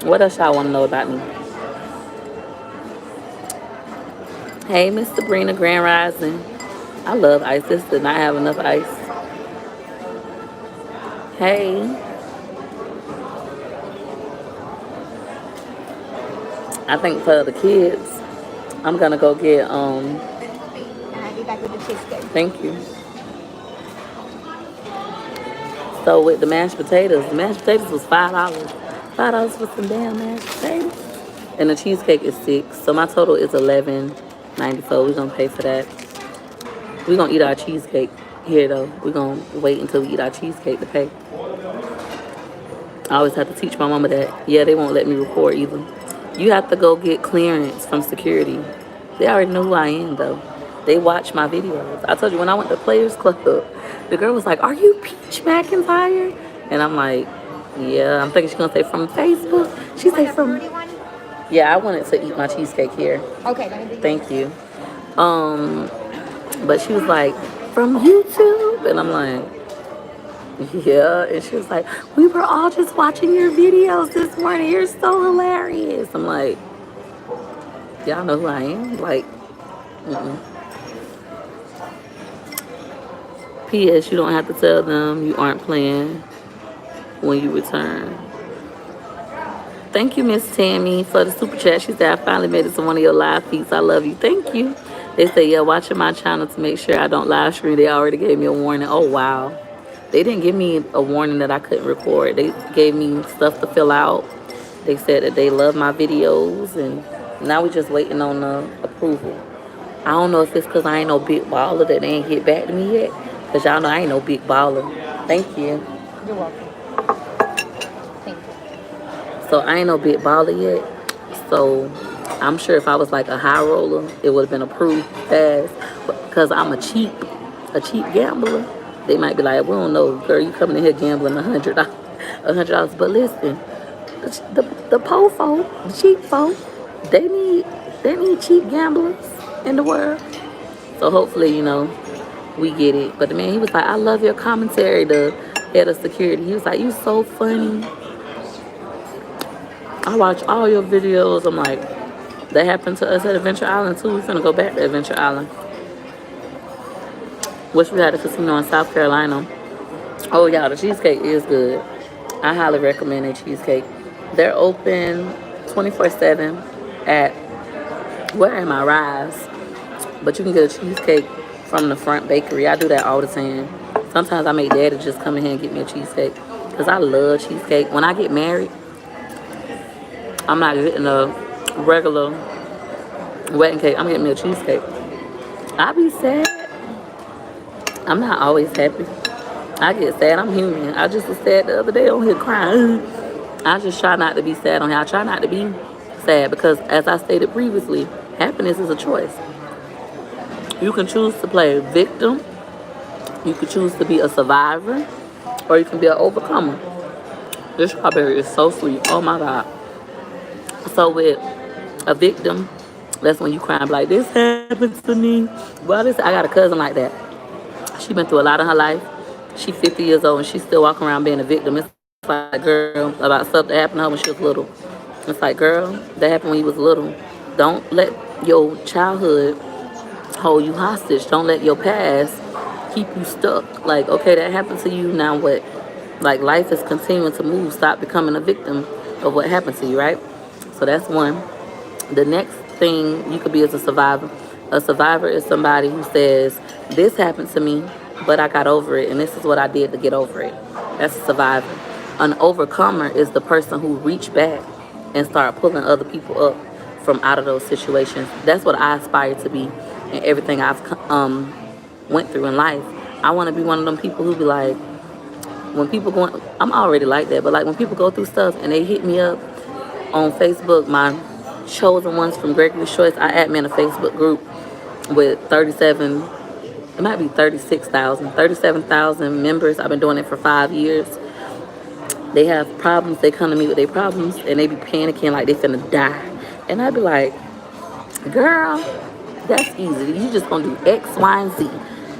What else y'all want to know about me? Hey, Miss Sabrina, Grand Rising. I love ice. This did not have enough ice. Hey. I think for the kids, I'm gonna go get And I'll be back with the cheesecake. thank you. So with the mashed potatoes was $5. $5 for some damn mashed potatoes. And the cheesecake is $6. So my total is $11.94. We're gonna pay for that. We're gonna eat our cheesecake here though. We're gonna wait until we eat our cheesecake to pay. I always have to teach my mama that. Yeah, they won't let me record either. You have to go get clearance from security. They already know who I am though. They watch my videos. I told you when I went to Players Club, the girl was like, "Are you Peach McIntyre?" And I'm like, "Yeah." I'm thinking she's gonna say from Facebook. She said from. Yeah, I wanted to eat my cheesecake here. Okay, let me do Thank you. But she was like, "From YouTube," and I'm like, Yeah, and she was like, we were all just watching your videos this morning. You're so hilarious. I'm like, y'all know who I am? Like, mm-mm. P.S. You don't have to tell them you aren't playing when you return. Thank you, Miss Tammy, for the super chat. She said, I finally made it to one of your live feeds. I love you. Thank you. They say, yeah, watching my channel to make sure I don't live stream. They already gave me a warning. Oh, wow. They didn't give me a warning that I couldn't record. They gave me stuff to fill out. They said that they love my videos, and now we're just waiting on the approval. I don't know if it's because I ain't no big baller that they ain't get back to me yet, because y'all know I ain't no big baller. Thank you. You're welcome. Thank you. So I ain't no big baller yet. So I'm sure if I was like a high roller, it would have been approved fast. But because I'm a cheap gambler, they might be like, we don't know, girl, you coming in here gambling $100. But listen, the po folk, the cheap folk, they need cheap gamblers in the world. So hopefully, we get it. But the man, he was like, I love your commentary, the head of security. He was like, you so funny. I watch all your videos. I'm like, that happened to us at Adventure Island too. We're finna go back to Adventure Island. Wish we had a casino in South Carolina. Oh, y'all, the cheesecake is good. I highly recommend a cheesecake. They're open 24/7 at, where am I, Rise. But you can get a cheesecake from the front bakery. I do that all the time. Sometimes I make daddy just come in here and get me a cheesecake. Because I love cheesecake. When I get married, I'm not getting a regular wedding cake. I'm getting me a cheesecake. I be sad. I'm not always happy. I get sad. I'm human. I just was sad the other day on here crying. I just try not to be sad on here. I try not to be sad because, as I stated previously, happiness is a choice. You can choose to play a victim. You can choose to be a survivor. Or you can be an overcomer. This strawberry is so sweet. Oh my God. So with a victim, that's when you cry and be like, this happened to me. Well, I got a cousin like that. She been through a lot in her life. She 50 years old and she's still walking around being a victim. It's like, girl, about stuff that happened to her when she was little. It's like, girl, that happened when you was little. Don't let your childhood hold you hostage. Don't let your past keep you stuck. Like, okay, that happened to you, now what? Like, life is continuing to move. Stop becoming a victim of what happened to you, right? So that's one. The next thing you could be as a survivor. A survivor is somebody who says, this happened to me, but I got over it, and this is what I did to get over it. That's a survivor. An overcomer is the person who reach back and start pulling other people up from out of those situations. That's what I aspire to be in everything I've went through in life. I want to be one of them people who be like, when people I'm already like that, but like when people go through stuff and they hit me up on Facebook, my chosen ones from Gregory's Choice, I admin a Facebook group with 37, it might be 37,000 members. I've been doing it for 5 years. They have problems, they come to me with their problems, and they be panicking like they finna die. And I be like, girl, that's easy. You just gonna do X, Y, and Z.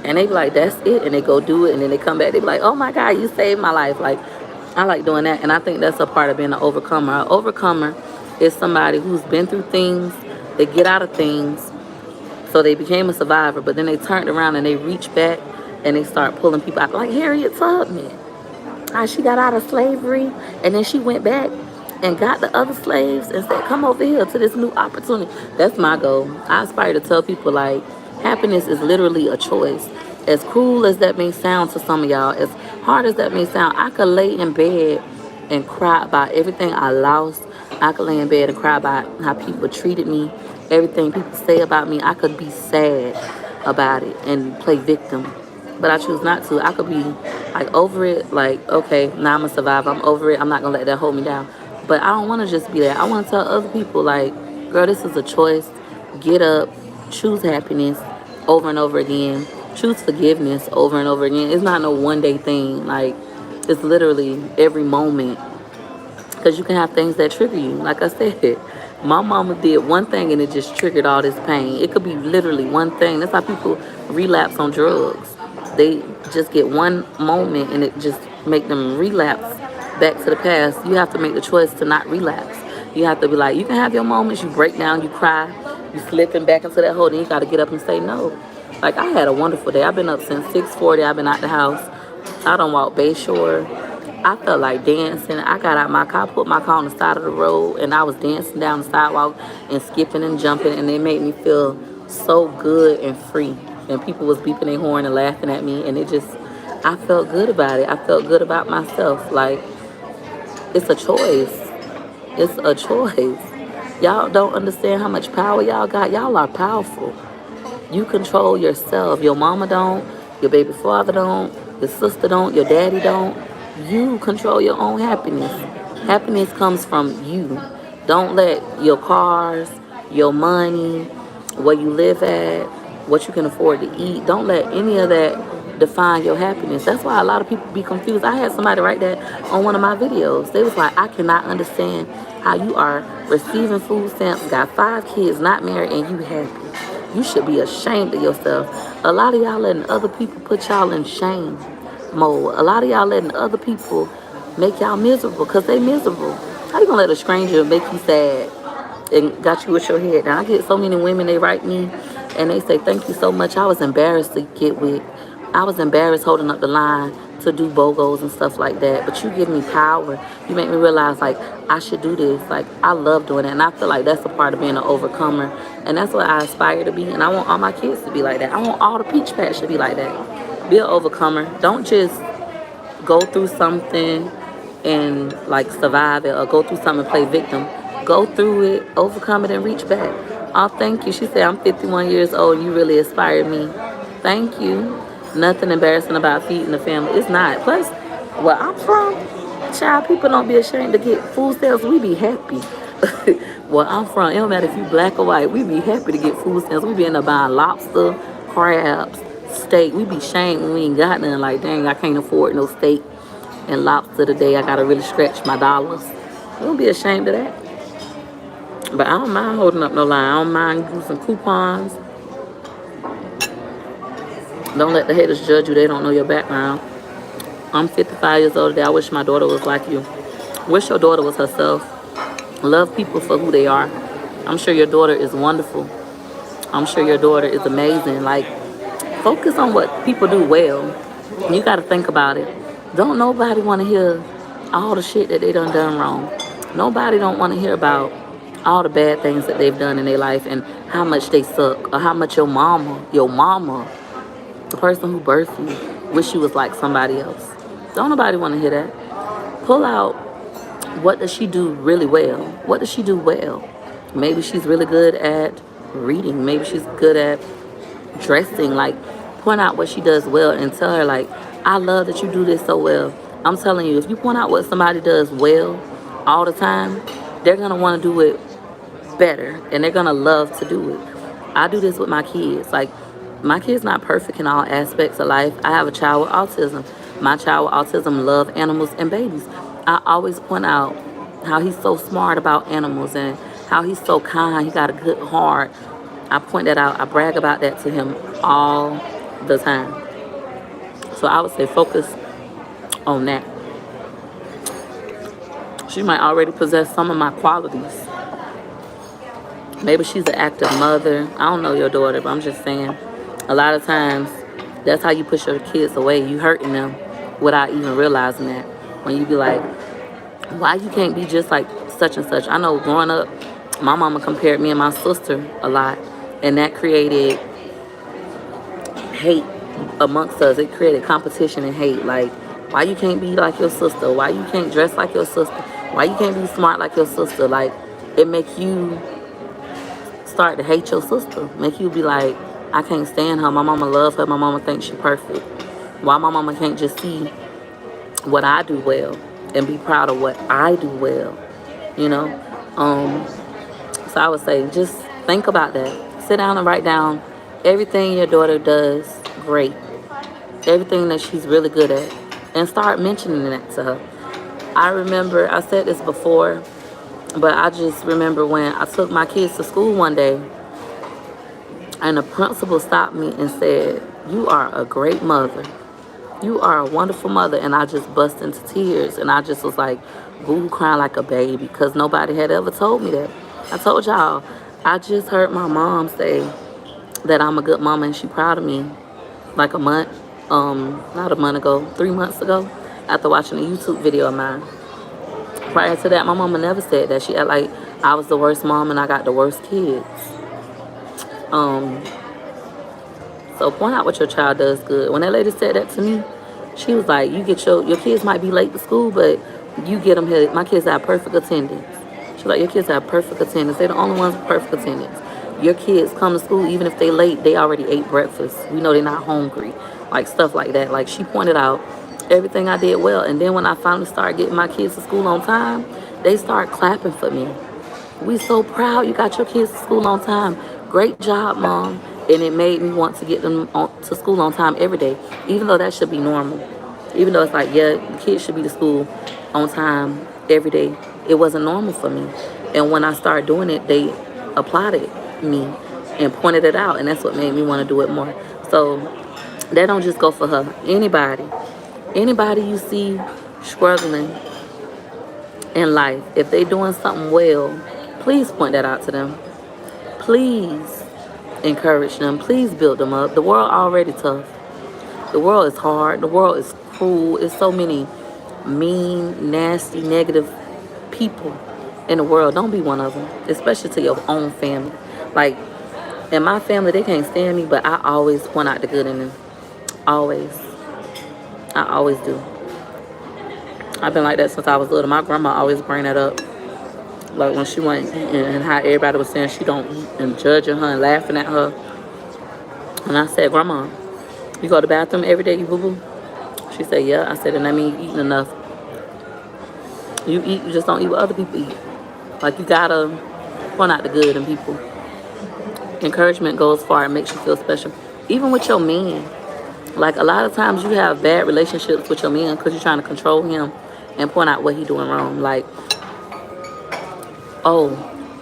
And they be like, that's it. And they go do it, and then they come back. They be like, oh my God, you saved my life. Like, I like doing that. And I think that's a part of being an overcomer. An overcomer is somebody who's been through things, they get out of things, so they became a survivor, but then they turned around and they reach back and they start pulling people out. Like Harriet Tubman. She got out of slavery and then she went back and got the other slaves and said, come over here to this new opportunity. That's my goal. I aspire to tell people, like, happiness is literally a choice. As cruel as that may sound to some of y'all, as hard as that may sound, I could lay in bed and cry about everything I lost. I could lay in bed and cry about how people treated me, everything people say about me. I could be sad about it and play victim, but I choose not to. I could be like over it, like, okay, now I'm a survivor, I'm over it, I'm not gonna let that hold me down. But I don't want to just be that. I want to tell other people, like, girl, this is a choice. Get up, choose happiness over and over again, choose forgiveness over and over again. It's not no one day thing. Like, it's literally every moment, because you can have things that trigger you. Like I said, my mama did one thing and it just triggered all this pain. It could be literally one thing. That's how people relapse on drugs. They just get one moment and it just make them relapse back to the past. You have to make the choice to not relapse. You have to be like, you can have your moments, you break down, you cry, you slipping back into that hole, then you got to get up and say no. Like, I had a wonderful day. I've been up since 6:40. I've been out the house. I done walked Bayshore. I felt like dancing. I got out my car, put my car on the side of the road, and I was dancing down the sidewalk and skipping and jumping, and it made me feel so good and free. And people was beeping their horn and laughing at me, and I felt good about it. I felt good about myself. Like, it's a choice. It's a choice. Y'all don't understand how much power y'all got. Y'all are powerful. You control yourself. Your mama don't. Your baby father don't. Your sister don't. Your daddy don't. You control your own happiness. Happiness comes from you. Don't let your cars, your money, where you live at, what you can afford to eat, don't let any of that define your happiness. That's why a lot of people be confused. I had somebody write that on one of my videos. They was like, I cannot understand how you are receiving food stamps, got 5 kids, not married, and you happy. You should be ashamed of yourself. A lot of y'all letting other people put y'all in shame mode. A lot of y'all letting other people make y'all miserable because they miserable. How you gonna let a stranger make you sad and got you with your head down? I get so many women, they write me and they say, thank you so much. I was embarrassed to get with. I was embarrassed holding up the line to do BOGOs and stuff like that. But you give me power. You make me realize, like, I should do this. Like, I love doing it. And I feel like that's a part of being an overcomer. And that's what I aspire to be. And I want all my kids to be like that. I want all the Peach Patch to be like that. Be an overcomer. Don't just go through something and, like, survive it, or go through something and play victim. Go through it, overcome it, and reach back. Oh, thank you. She said, I'm 51 years old and you really inspired me. Thank you. Nothing embarrassing about feeding the family. It's not. Plus, where I'm from, child, people don't be ashamed to get food stamps. We be happy. Where I'm from, it don't matter if you black or white. We be happy to get food stamps. We be in there buying lobster, crabs, steak. We be shamed when we ain't got nothing. Like, dang, I can't afford no steak and lobster today. I gotta really stretch my dollars. We don't be ashamed of that. But I don't mind holding up no line. I don't mind using coupons. Don't let the haters judge you. They don't know your background. I'm 55 years old today. I wish my daughter was like you. Wish your daughter was herself. Love people for who they are. I'm sure your daughter is wonderful. I'm sure your daughter is amazing. Like, focus on what people do well. You got to think about it. Don't nobody want to hear all the shit that they done wrong. Nobody don't want to hear about all the bad things that they've done in their life and how much they suck, or how much your mama, the person who birthed you, wish you was like somebody else. Don't nobody want to hear that. Pull out, what does she do really well? What does she do well? Maybe she's really good at reading. Maybe she's good at dressing. Like, point out what she does well and tell her, like, I love that you do this so well. I'm telling you, if you point out what somebody does well all the time, they're going to want to do it better, and they're going to love to do it. I do this with my kids. Like, my kid's not perfect in all aspects of life. I have a child with autism. My child with autism loves animals and babies. I always point out how he's so smart about animals and how he's so kind. He got a good heart. I point that out. I brag about that to him all the time. So I would say focus on that. She might already possess some of my qualities. Maybe she's an active mother. I don't know your daughter, but I'm just saying, a lot of times, that's how you push your kids away. You hurting them without even realizing that. When you be like, why you can't be just like such and such? I know growing up, my mama compared me and my sister a lot, and that created hate amongst us. It created competition and hate. Like, why you can't be like your sister? Why you can't dress like your sister? Why you can't be smart like your sister? Like, it make you start to hate your sister. Make you be like, I can't stand her. My mama loves her. My mama thinks she's perfect. Why my mama can't just see what I do well and be proud of what I do well, you know? So I would say just think about that. Sit down and write down everything your daughter does great, everything that she's really good at, and start mentioning that to her. I remember, I said this before, but I just remember when I took my kids to school one day, and the principal stopped me and said, you are a great mother. You are a wonderful mother. And I just bust into tears. And I just was like, boo, crying like a baby because nobody had ever told me that. I told y'all, I just heard my mom say that I'm a good mama and she proud of me like a month, not a month ago, 3 months ago, after watching a YouTube video of mine. Prior to that, my mama never said that. She act like I was the worst mom and I got the worst kids. Um, so point out what your child does good. When that lady said that to me, she was like, "You get your kids might be late to school, but you get them here. My kids have perfect attendance." She's like, "Your kids have perfect attendance. They're the only ones with perfect attendance. Your kids come to school even if they late. They already ate breakfast. We know they're not hungry, like stuff like that." Like she pointed out everything I did well, and then when I finally started getting my kids to school on time, they start clapping for me. We so proud you got your kids to school on time. Great job, Mom. And it made me want to get them to school on time every day, even though that should be normal. Even though it's like, yeah, the kids should be to school on time every day. It wasn't normal for me. And when I started doing it, they applauded me and pointed it out. And that's what made me want to do it more. So that don't just go for her. Anybody you see struggling in life, if they doing something well, please point that out to them. Please encourage them. Please build them up. The world already tough. The world is hard. The world is cruel. It's so many mean, nasty, negative people in the world. Don't be one of them, especially to your own family. Like in my family, they can't stand me, but I always point out the good in them. Always. I always do. I've been like that since I was little. My grandma always bring that up. Like when she went eating and how everybody was saying she don't eat and judging her and laughing at her. And I said, "Grandma, you go to the bathroom every day, you boo-boo?" She said, "Yeah." I said, "And that means you eating enough. You eat, you just don't eat what other people eat. Like you gotta point out the good in people." Encouragement goes far and makes you feel special. Even with your man. Like a lot of times you have bad relationships with your man because you're trying to control him and point out what he's doing wrong. Like, "Oh,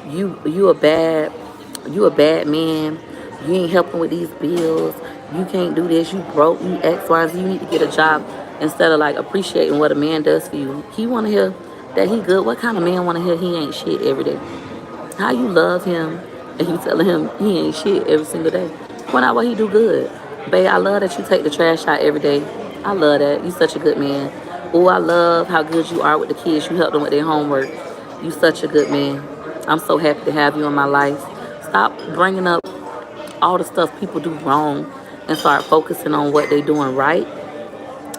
you a bad man. You ain't helping with these bills. You can't do this. You broke. You X, Y, Z. You need to get a job." Instead of like appreciating what a man does for you, he want to hear that he good. What kind of man want to hear he ain't shit every day? How you love him and you telling him he ain't shit every single day? Point out what he do good. "Babe, I love that you take the trash out every day. I love that. You such a good man. Oh, I love how good you are with the kids. You help them with their homework. You such a good man. I'm so happy to have you in my life." Stop bringing up all the stuff people do wrong and start focusing on what they doing right.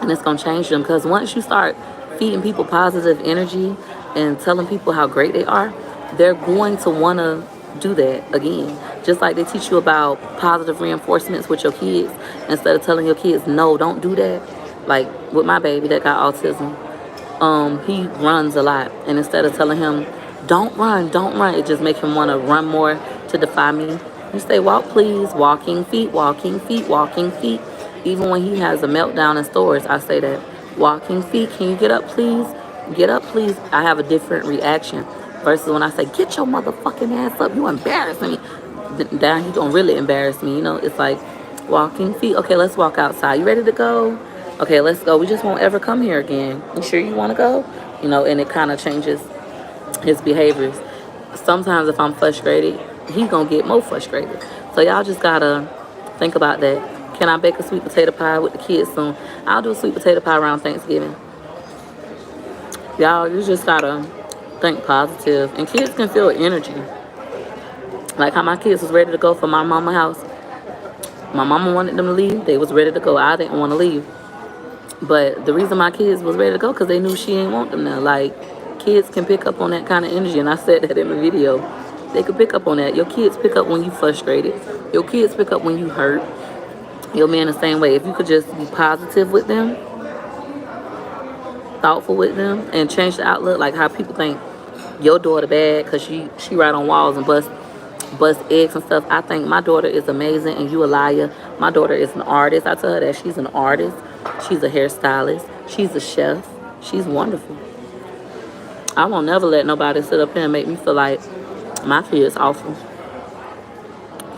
And it's going to change them because once you start feeding people positive energy and telling people how great they are, they're going to want to do that again. Just like they teach you about positive reinforcements with your kids, instead of telling your kids, "No, don't do that." Like with my baby that got autism, he runs a lot. And instead of telling him, don't run, it just makes him want to run more to defy me. You say, "Walk, please." Walking feet, walking feet, walking feet. Even when he has a meltdown in stores, I say that. "Walking feet, can you get up, please? Get up, please." I have a different reaction versus when I say, "Get your motherfucking ass up. You embarrassing me." Down, you gonna really embarrass me. It's like walking feet. "Okay, let's walk outside. You ready to go? Okay, let's go. We just won't ever come here again. You sure you want to go?" And it kind of changes his behaviors. Sometimes if I'm frustrated, he's gonna get more frustrated. So y'all just gotta think about that. Can I bake a sweet potato pie with the kids soon? I'll do a sweet potato pie around Thanksgiving. Y'all, you just gotta think positive. And kids can feel energy. Like how my kids was ready to go for my mama house. My mama wanted them to leave. They was ready to go. I didn't want to leave. But the reason my kids was ready to go because they knew she didn't want them there. Like, kids can pick up on that kind of energy. And I said that in the video. They could pick up on that. Your kids pick up when you frustrated. Your kids pick up when you hurt. Your man the same way. If you could just be positive with them, thoughtful with them, and change the outlook, like how people think your daughter bad because she ride on walls and bust eggs and stuff. I think my daughter is amazing and you a liar. My daughter is an artist. I tell her that she's an artist. She's a hairstylist. She's a chef. She's wonderful. I won't never let nobody sit up here and make me feel like my kid's awful.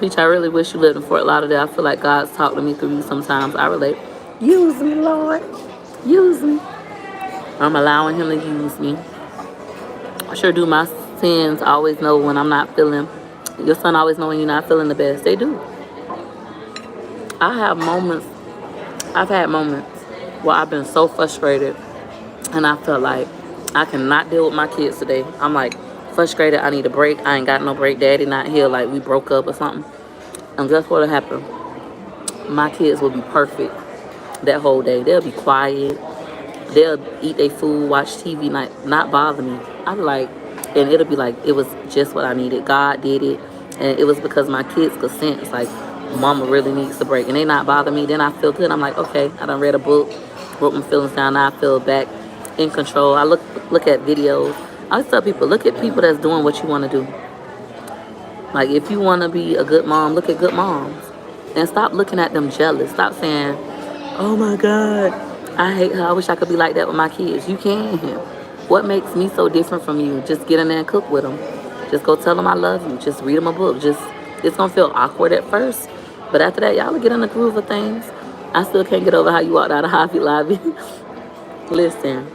Peach, I really wish you lived in Fort Lauderdale. I feel like God's talked to me through you sometimes. I relate. Use me, Lord. Use me. I'm allowing him to use me. I sure do. My sins always know when I'm not feeling. Your son always know when you're not feeling the best. They do. I have moments. I've had moments where I've been so frustrated and I felt like I cannot deal with my kids today. I'm like frustrated. I need a break. I ain't got no break. Daddy not here. Like we broke up or something. And guess what'll happen? My kids will be perfect that whole day. They'll be quiet. They'll eat their food, watch TV, not bother me. I'll be like, and it'll be like, it was just what I needed. God did it. And it was because my kids could sense, like, mama really needs a break. And they not bother me. Then I feel good. I'm like, okay, I done read a book, wrote my feelings down. Now I feel back in control. I look at videos. I always tell people, look at people that's doing what you want to do. Like, if you want to be a good mom, look at good moms. And stop looking at them jealous. Stop saying, oh my God, I hate her. I wish I could be like that with my kids. You can. What makes me so different from you? Just get in there and cook with them. Just go tell them I love you. Just read them a book. It's going to feel awkward at first. But after that, y'all will get in the groove of things. I still can't get over how you walked out of Hobby Lobby. Listen,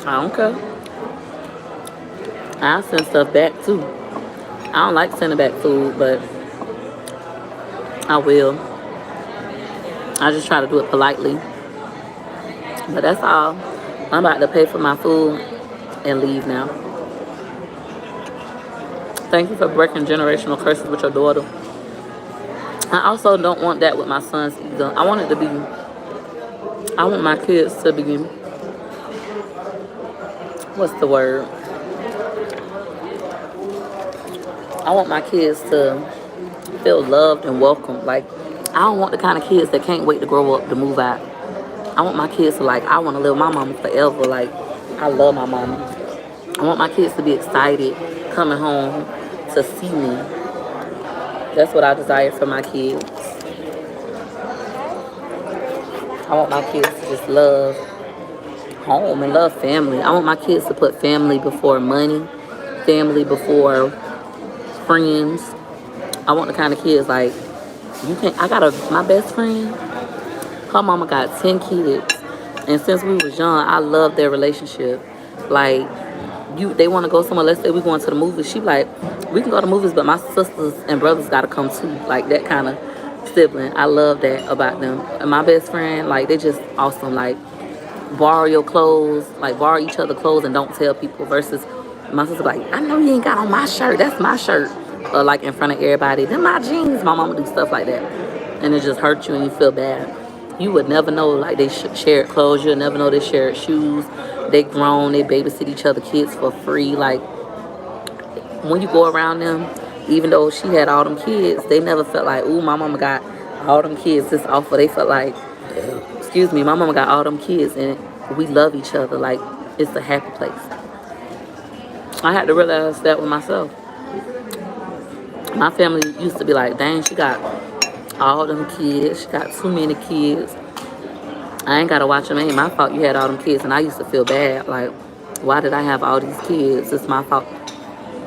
I don't care. I'll send stuff back too. I don't like sending back food, but I will. I just try to do it politely. But that's all. I'm about to pay for my food and leave now. Thank you for breaking generational curses with your daughter. I also don't want that with my sons either. I want my kids to be, what's the word? I want my kids to feel loved and welcomed. Like, I don't want the kind of kids that can't wait to grow up to move out. I want my kids to I want to live with my mama forever. Like, I love my mama. I want my kids to be excited coming home to see me. That's what I desire for my kids. I want my kids to just love home and love family. I want my kids to put family before money, family before friends. I want the kind of kids my best friend, her mama got 10 kids. And since we was young, I love their relationship. Like, they want to go somewhere. Let's say we going to the movies. She like, we can go to movies, but my sisters and brothers got to come too. Like, that kind of sibling. I love that about them. And my best friend, like, they just awesome. Like, borrow your clothes, like, borrow each other clothes and don't tell people. Versus my sister like, I know you ain't got on my shirt. That's my shirt. Or like in front of everybody. Then my jeans. My mama do stuff like that. And it just hurts you and you feel bad. You would never know, like, they shared clothes. You'll never know they shared shoes. They grown. They babysit each other kids for free. Like, when you go around them, even though she had all them kids, they never felt like, ooh, my mama got all them kids. It's awful. They felt like, excuse me, my mama got all them kids and we love each other. Like, it's a happy place. I had to realize that with myself. My family used to be like, dang, she got all them kids. She got too many kids. I ain't got to watch them. It ain't my fault you had all them kids. And I used to feel bad. Like, why did I have all these kids? It's my fault.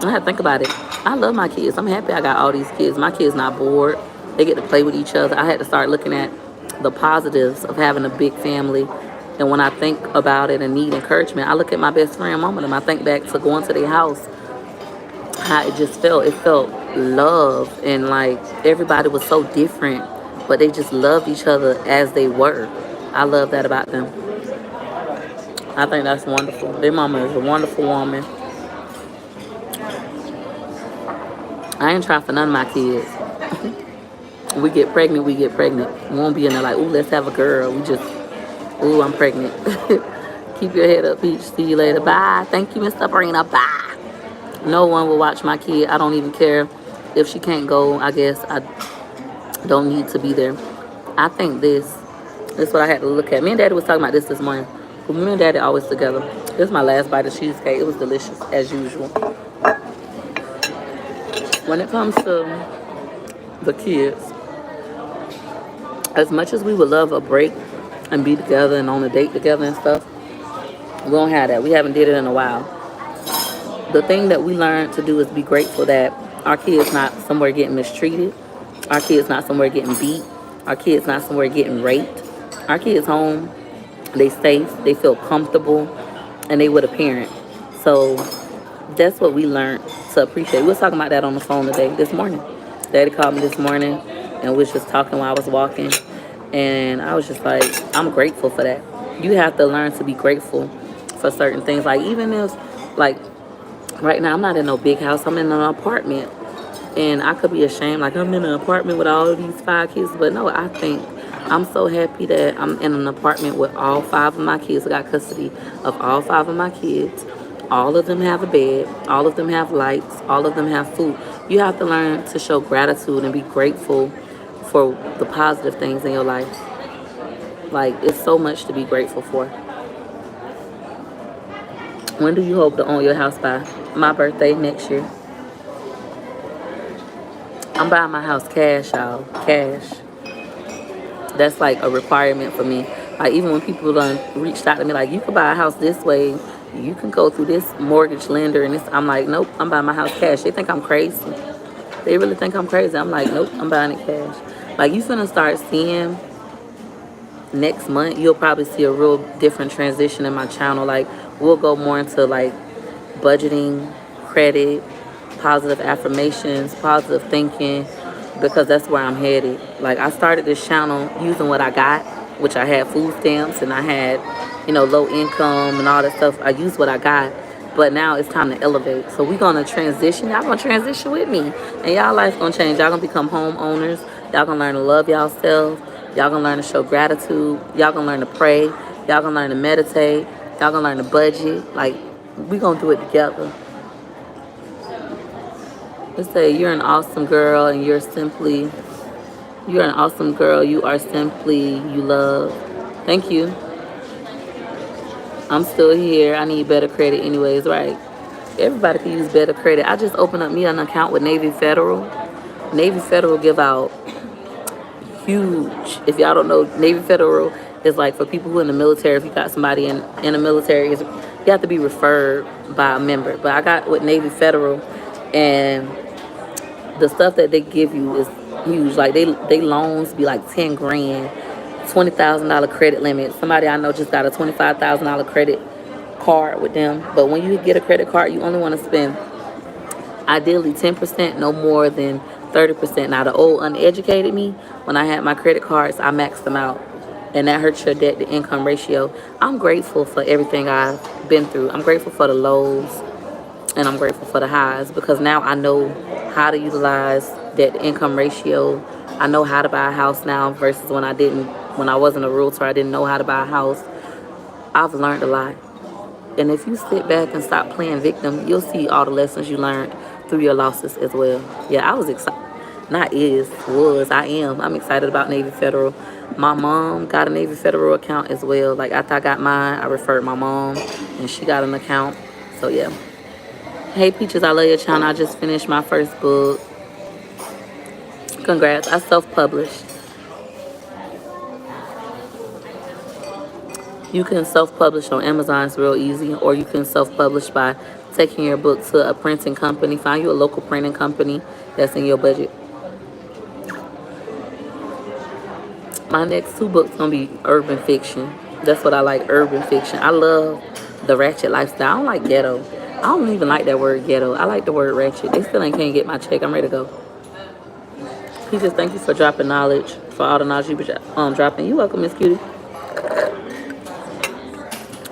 I had to think about it. I love my kids. I'm happy I got all these kids. My kids not bored. They get to play with each other. I had to start looking at the positives of having a big family. And when I think about it and need encouragement, I look at my best friend, mama, and I think back to going to their house, how it just felt. It felt love, and like everybody was so different, but they just loved each other as they were. I love that about them. I think that's wonderful. Their mama is a wonderful woman. I ain't trying for none of my kids. We get pregnant. We won't be in there like, ooh, let's have a girl. We just, ooh, I'm pregnant. Keep your head up, Peach. See you later. Bye. Thank you, Miss Sabrina. Bye. No one will watch my kid. I don't even care if she can't go. I guess I don't need to be there. I think this is what I had to look at. Me and Daddy was talking about this morning. Me and Daddy always together. This is my last bite of cheesecake. It was delicious, as usual. When it comes to the kids, as much as we would love a break and be together and on a date together and stuff, we don't have that. We haven't did it in a while. The thing that we learned to do is be grateful that our kids not somewhere getting mistreated. Our kids not somewhere getting beat. Our kids not somewhere getting raped. Our kids home, they safe, they feel comfortable, and they with a parent. So that's what we learned to appreciate. We was talking about that on the phone today, this morning. Daddy called me this morning, and we was just talking while I was walking, and I was just like, I'm grateful for that. You have to learn to be grateful for certain things. Like even if, like right now, I'm not in no big house. I'm in an apartment, and I could be ashamed, like I'm in an apartment with all of these 5 kids. But no, I think I'm so happy that I'm in an apartment with all 5 of my kids. I got custody of all 5 of my kids. All of them have a bed. All of them have lights. All of them have food. You have to learn to show gratitude and be grateful for the positive things in your life. Like, it's so much to be grateful for. When do you hope to own your house by? My birthday next year. I'm buying my house cash, y'all. Cash. That's like a requirement for me. Like even when people done reached out to me, like you can buy a house this way, you can go through this mortgage lender and this. I'm like, nope, I'm buying my house cash. They think I'm crazy. They really think I'm crazy. I'm like, nope, I'm buying it cash. Like you finna start seeing next month. You'll probably see a real different transition in my channel. Like we'll go more into like budgeting, credit, positive affirmations, positive thinking, because that's where I'm headed. Like I started this channel using what I got, which I had food stamps and I had, low income and all that stuff. I used what I got, but now it's time to elevate. So we're gonna transition. Y'all gonna transition with me, and y'all life gonna change. Y'all gonna become homeowners. Y'all gonna learn to love yourself. Y'all gonna learn to show gratitude. Y'all gonna learn to pray. Y'all gonna learn to meditate. Y'all gonna learn to budget. Like we gonna do it together. Let's say you're an awesome girl and you're an awesome girl. You are simply, you love. Thank you. I'm still here. I need better credit anyways, right? Everybody can use better credit. I just opened up me an account with Navy Federal. Navy Federal give out huge. If y'all don't know, Navy Federal is like for people who are in the military. If you got somebody in the military, you have to be referred by a member. But I got with Navy Federal, and the stuff that they give you is huge. Like they loans be like 10 grand, $20,000 credit limit. Somebody I know just got a $25,000 credit card with them. But when you get a credit card, you only want to spend ideally 10%, no more than 30%. Now the old uneducated me, when I had my credit cards, I maxed them out. And that hurts your debt to income ratio. I'm grateful for everything I've been through. I'm grateful for the lows and I'm grateful for the highs, because now I know how to utilize that income ratio. I know how to buy a house now versus when I wasn't a realtor, I didn't know how to buy a house. I've learned a lot. And if you sit back and stop playing victim, you'll see all the lessons you learned through your losses as well. Yeah, I was excited. I am. I'm excited about Navy Federal. My mom got a Navy Federal account as well. Like after I got mine, I referred my mom and she got an account. So yeah. Hey Peaches, I love your channel. I just finished my first book. Congrats. I self-published. You can self-publish on Amazon. It's real easy. Or you can self-publish by taking your book to a printing company. Find you a local printing company that's in your budget. My next 2 books gonna be urban fiction. That's what I like, urban fiction. I love the ratchet lifestyle. I don't like ghetto. I don't even like that word ghetto. I like the word ratchet. They still ain't can't get my check. I'm ready to go. Peaches, thank you for dropping knowledge, for all the knowledge you been dropping. You welcome, Miss Cutie.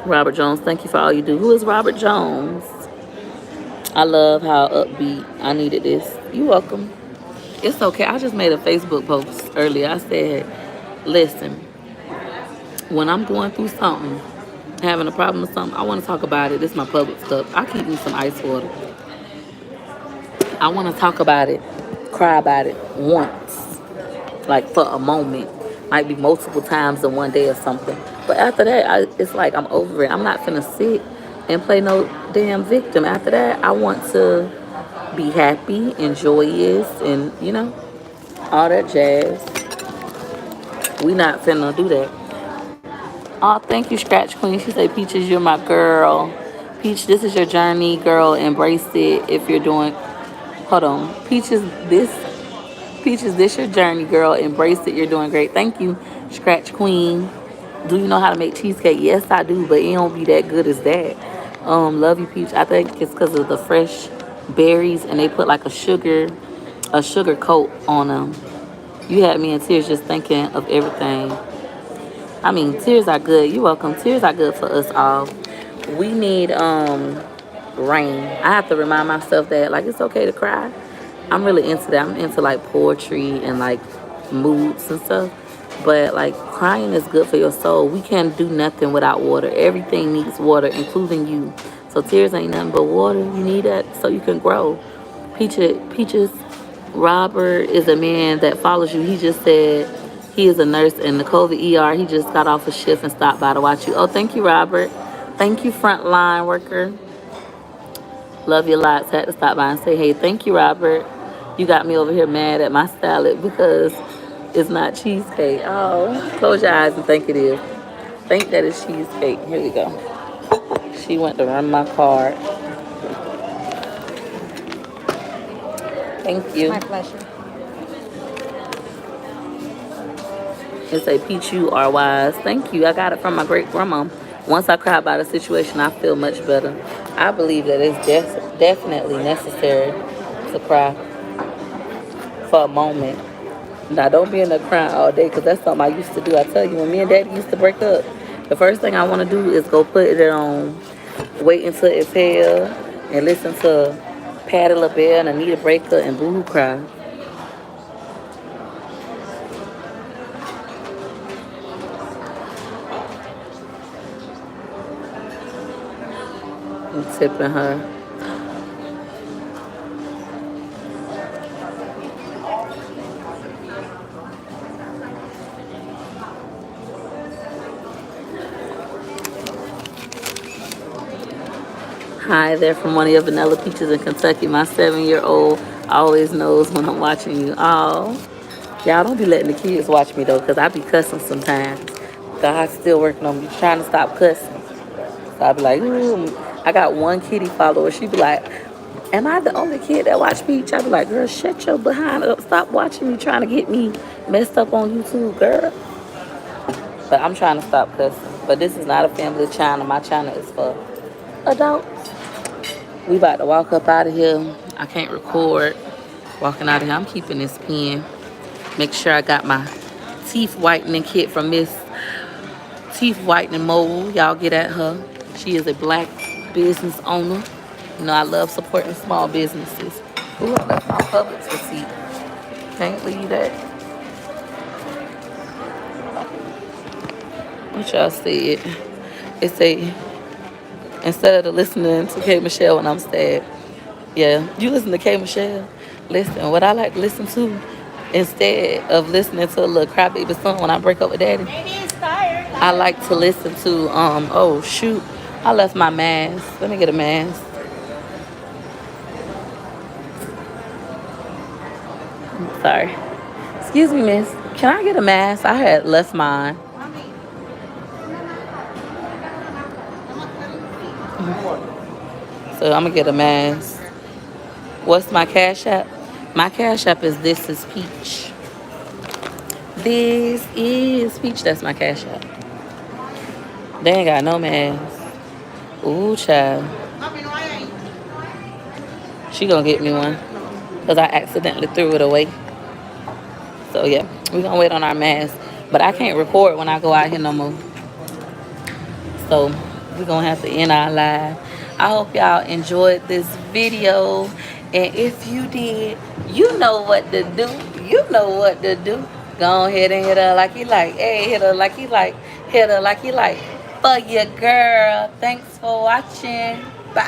Robert Jones, thank you for all you do. Who is Robert Jones? I love how upbeat. I needed this. You welcome. It's okay. I just made a Facebook post earlier. I said, listen, when I'm going through something, having a problem with something, I want to talk about it. This is my public stuff. I keep me some ice water. I want to talk about it, cry about it once, like for a moment. Might be multiple times in one day or something. But after that, it's like I'm over it. I'm not finna sit and play no damn victim. After that, I want to be happy and joyous and, all that jazz. We not finna do that. Oh, thank you, Scratch Queen. She said, Peaches, you're my girl. Peach, this is your journey, girl. Embrace it if you're doing... Hold on. Peaches, this your journey, girl. Embrace it. You're doing great. Thank you, Scratch Queen. Do you know how to make cheesecake? Yes, I do, but it don't be that good as that. Love you, Peach. I think it's because of the fresh berries and they put like a sugar coat on them. You had me in tears just thinking of everything. I mean, tears are good. You're welcome. Tears are good for us all. We need rain. I have to remind myself that like it's okay to cry. I'm really into that. I'm into like poetry and like moods and stuff. But like crying is good for your soul. We can't do nothing without water. Everything needs water, including you. So tears ain't nothing but water. You need that so you can grow. Peaches, Robert is a man that follows you. He just said he is a nurse in the COVID ER. He just got off a shift and stopped by to watch you. Oh, thank you, Robert. Thank you, frontline worker. Love you lots. Had to stop by and say, hey, thank you, Robert. You got me over here mad at my salad because it's not cheesecake. Oh, close your eyes and think it is. Think that it's cheesecake. Here we go. She went to run my card. Thank you. My pleasure. It's a peach you are wise. Thank you. I got it from my great grandma. Once I cry about a situation, I feel much better. I believe that it's definitely necessary to cry for a moment. Now, don't be in there crying all day because that's something I used to do. I tell you, when me and Daddy used to break up, the first thing I want to do is go put it on Wait Until It's Hell and listen to Patti LaBelle and Anita Baker and Boo Hoo cry. I'm tipping her. Hi there from one of your vanilla peaches in Kentucky. My 7-year-old always knows when I'm watching you. Oh, y'all don't be letting the kids watch me though, because I be cussing sometimes. God's still working on me, trying to stop cussing. So I be like, ooh. I got one kitty follower. She be like, am I the only kid that watch Peach? I be like, girl, shut your behind up. Stop watching me, trying to get me messed up on YouTube, girl. But I'm trying to stop cussing. But this is not a family channel. My channel is for adults. We about to walk up out of here. I can't record walking out of here. I'm keeping this pen. Make sure I got my teeth whitening kit from Miss Teeth Whitening Mobile. Y'all get at her. She is a black business owner. You know, I love supporting small businesses. Ooh, I left my Publix receipt. Can't leave that. What y'all said? It say, instead of listening to K. Michelle when I'm sad. Yeah, you listen to K. Michelle. Listen, what I like to listen to instead of listening to a little crybaby song when I break up with Daddy, I like to listen to, oh shoot, I left my mask. Let me get a mask. Sorry. Excuse me, miss. Can I get a mask? I had left mine. So I'm gonna get a mask. What's my Cash App? My Cash App is This Is Peach. This is Peach. That's my Cash App. They ain't got no mask. Ooh, child. She gonna get me one. Because I accidentally threw it away. So yeah, we gonna wait on our mask. But I can't record when I go out here no more. So we're gonna have to end our live. I hope y'all enjoyed this video. And if you did, you know what to do. You know what to do. Go ahead and hit her like you like. Hey, hit her like you like. Hit her like you like. For your girl. Thanks for watching. Bye.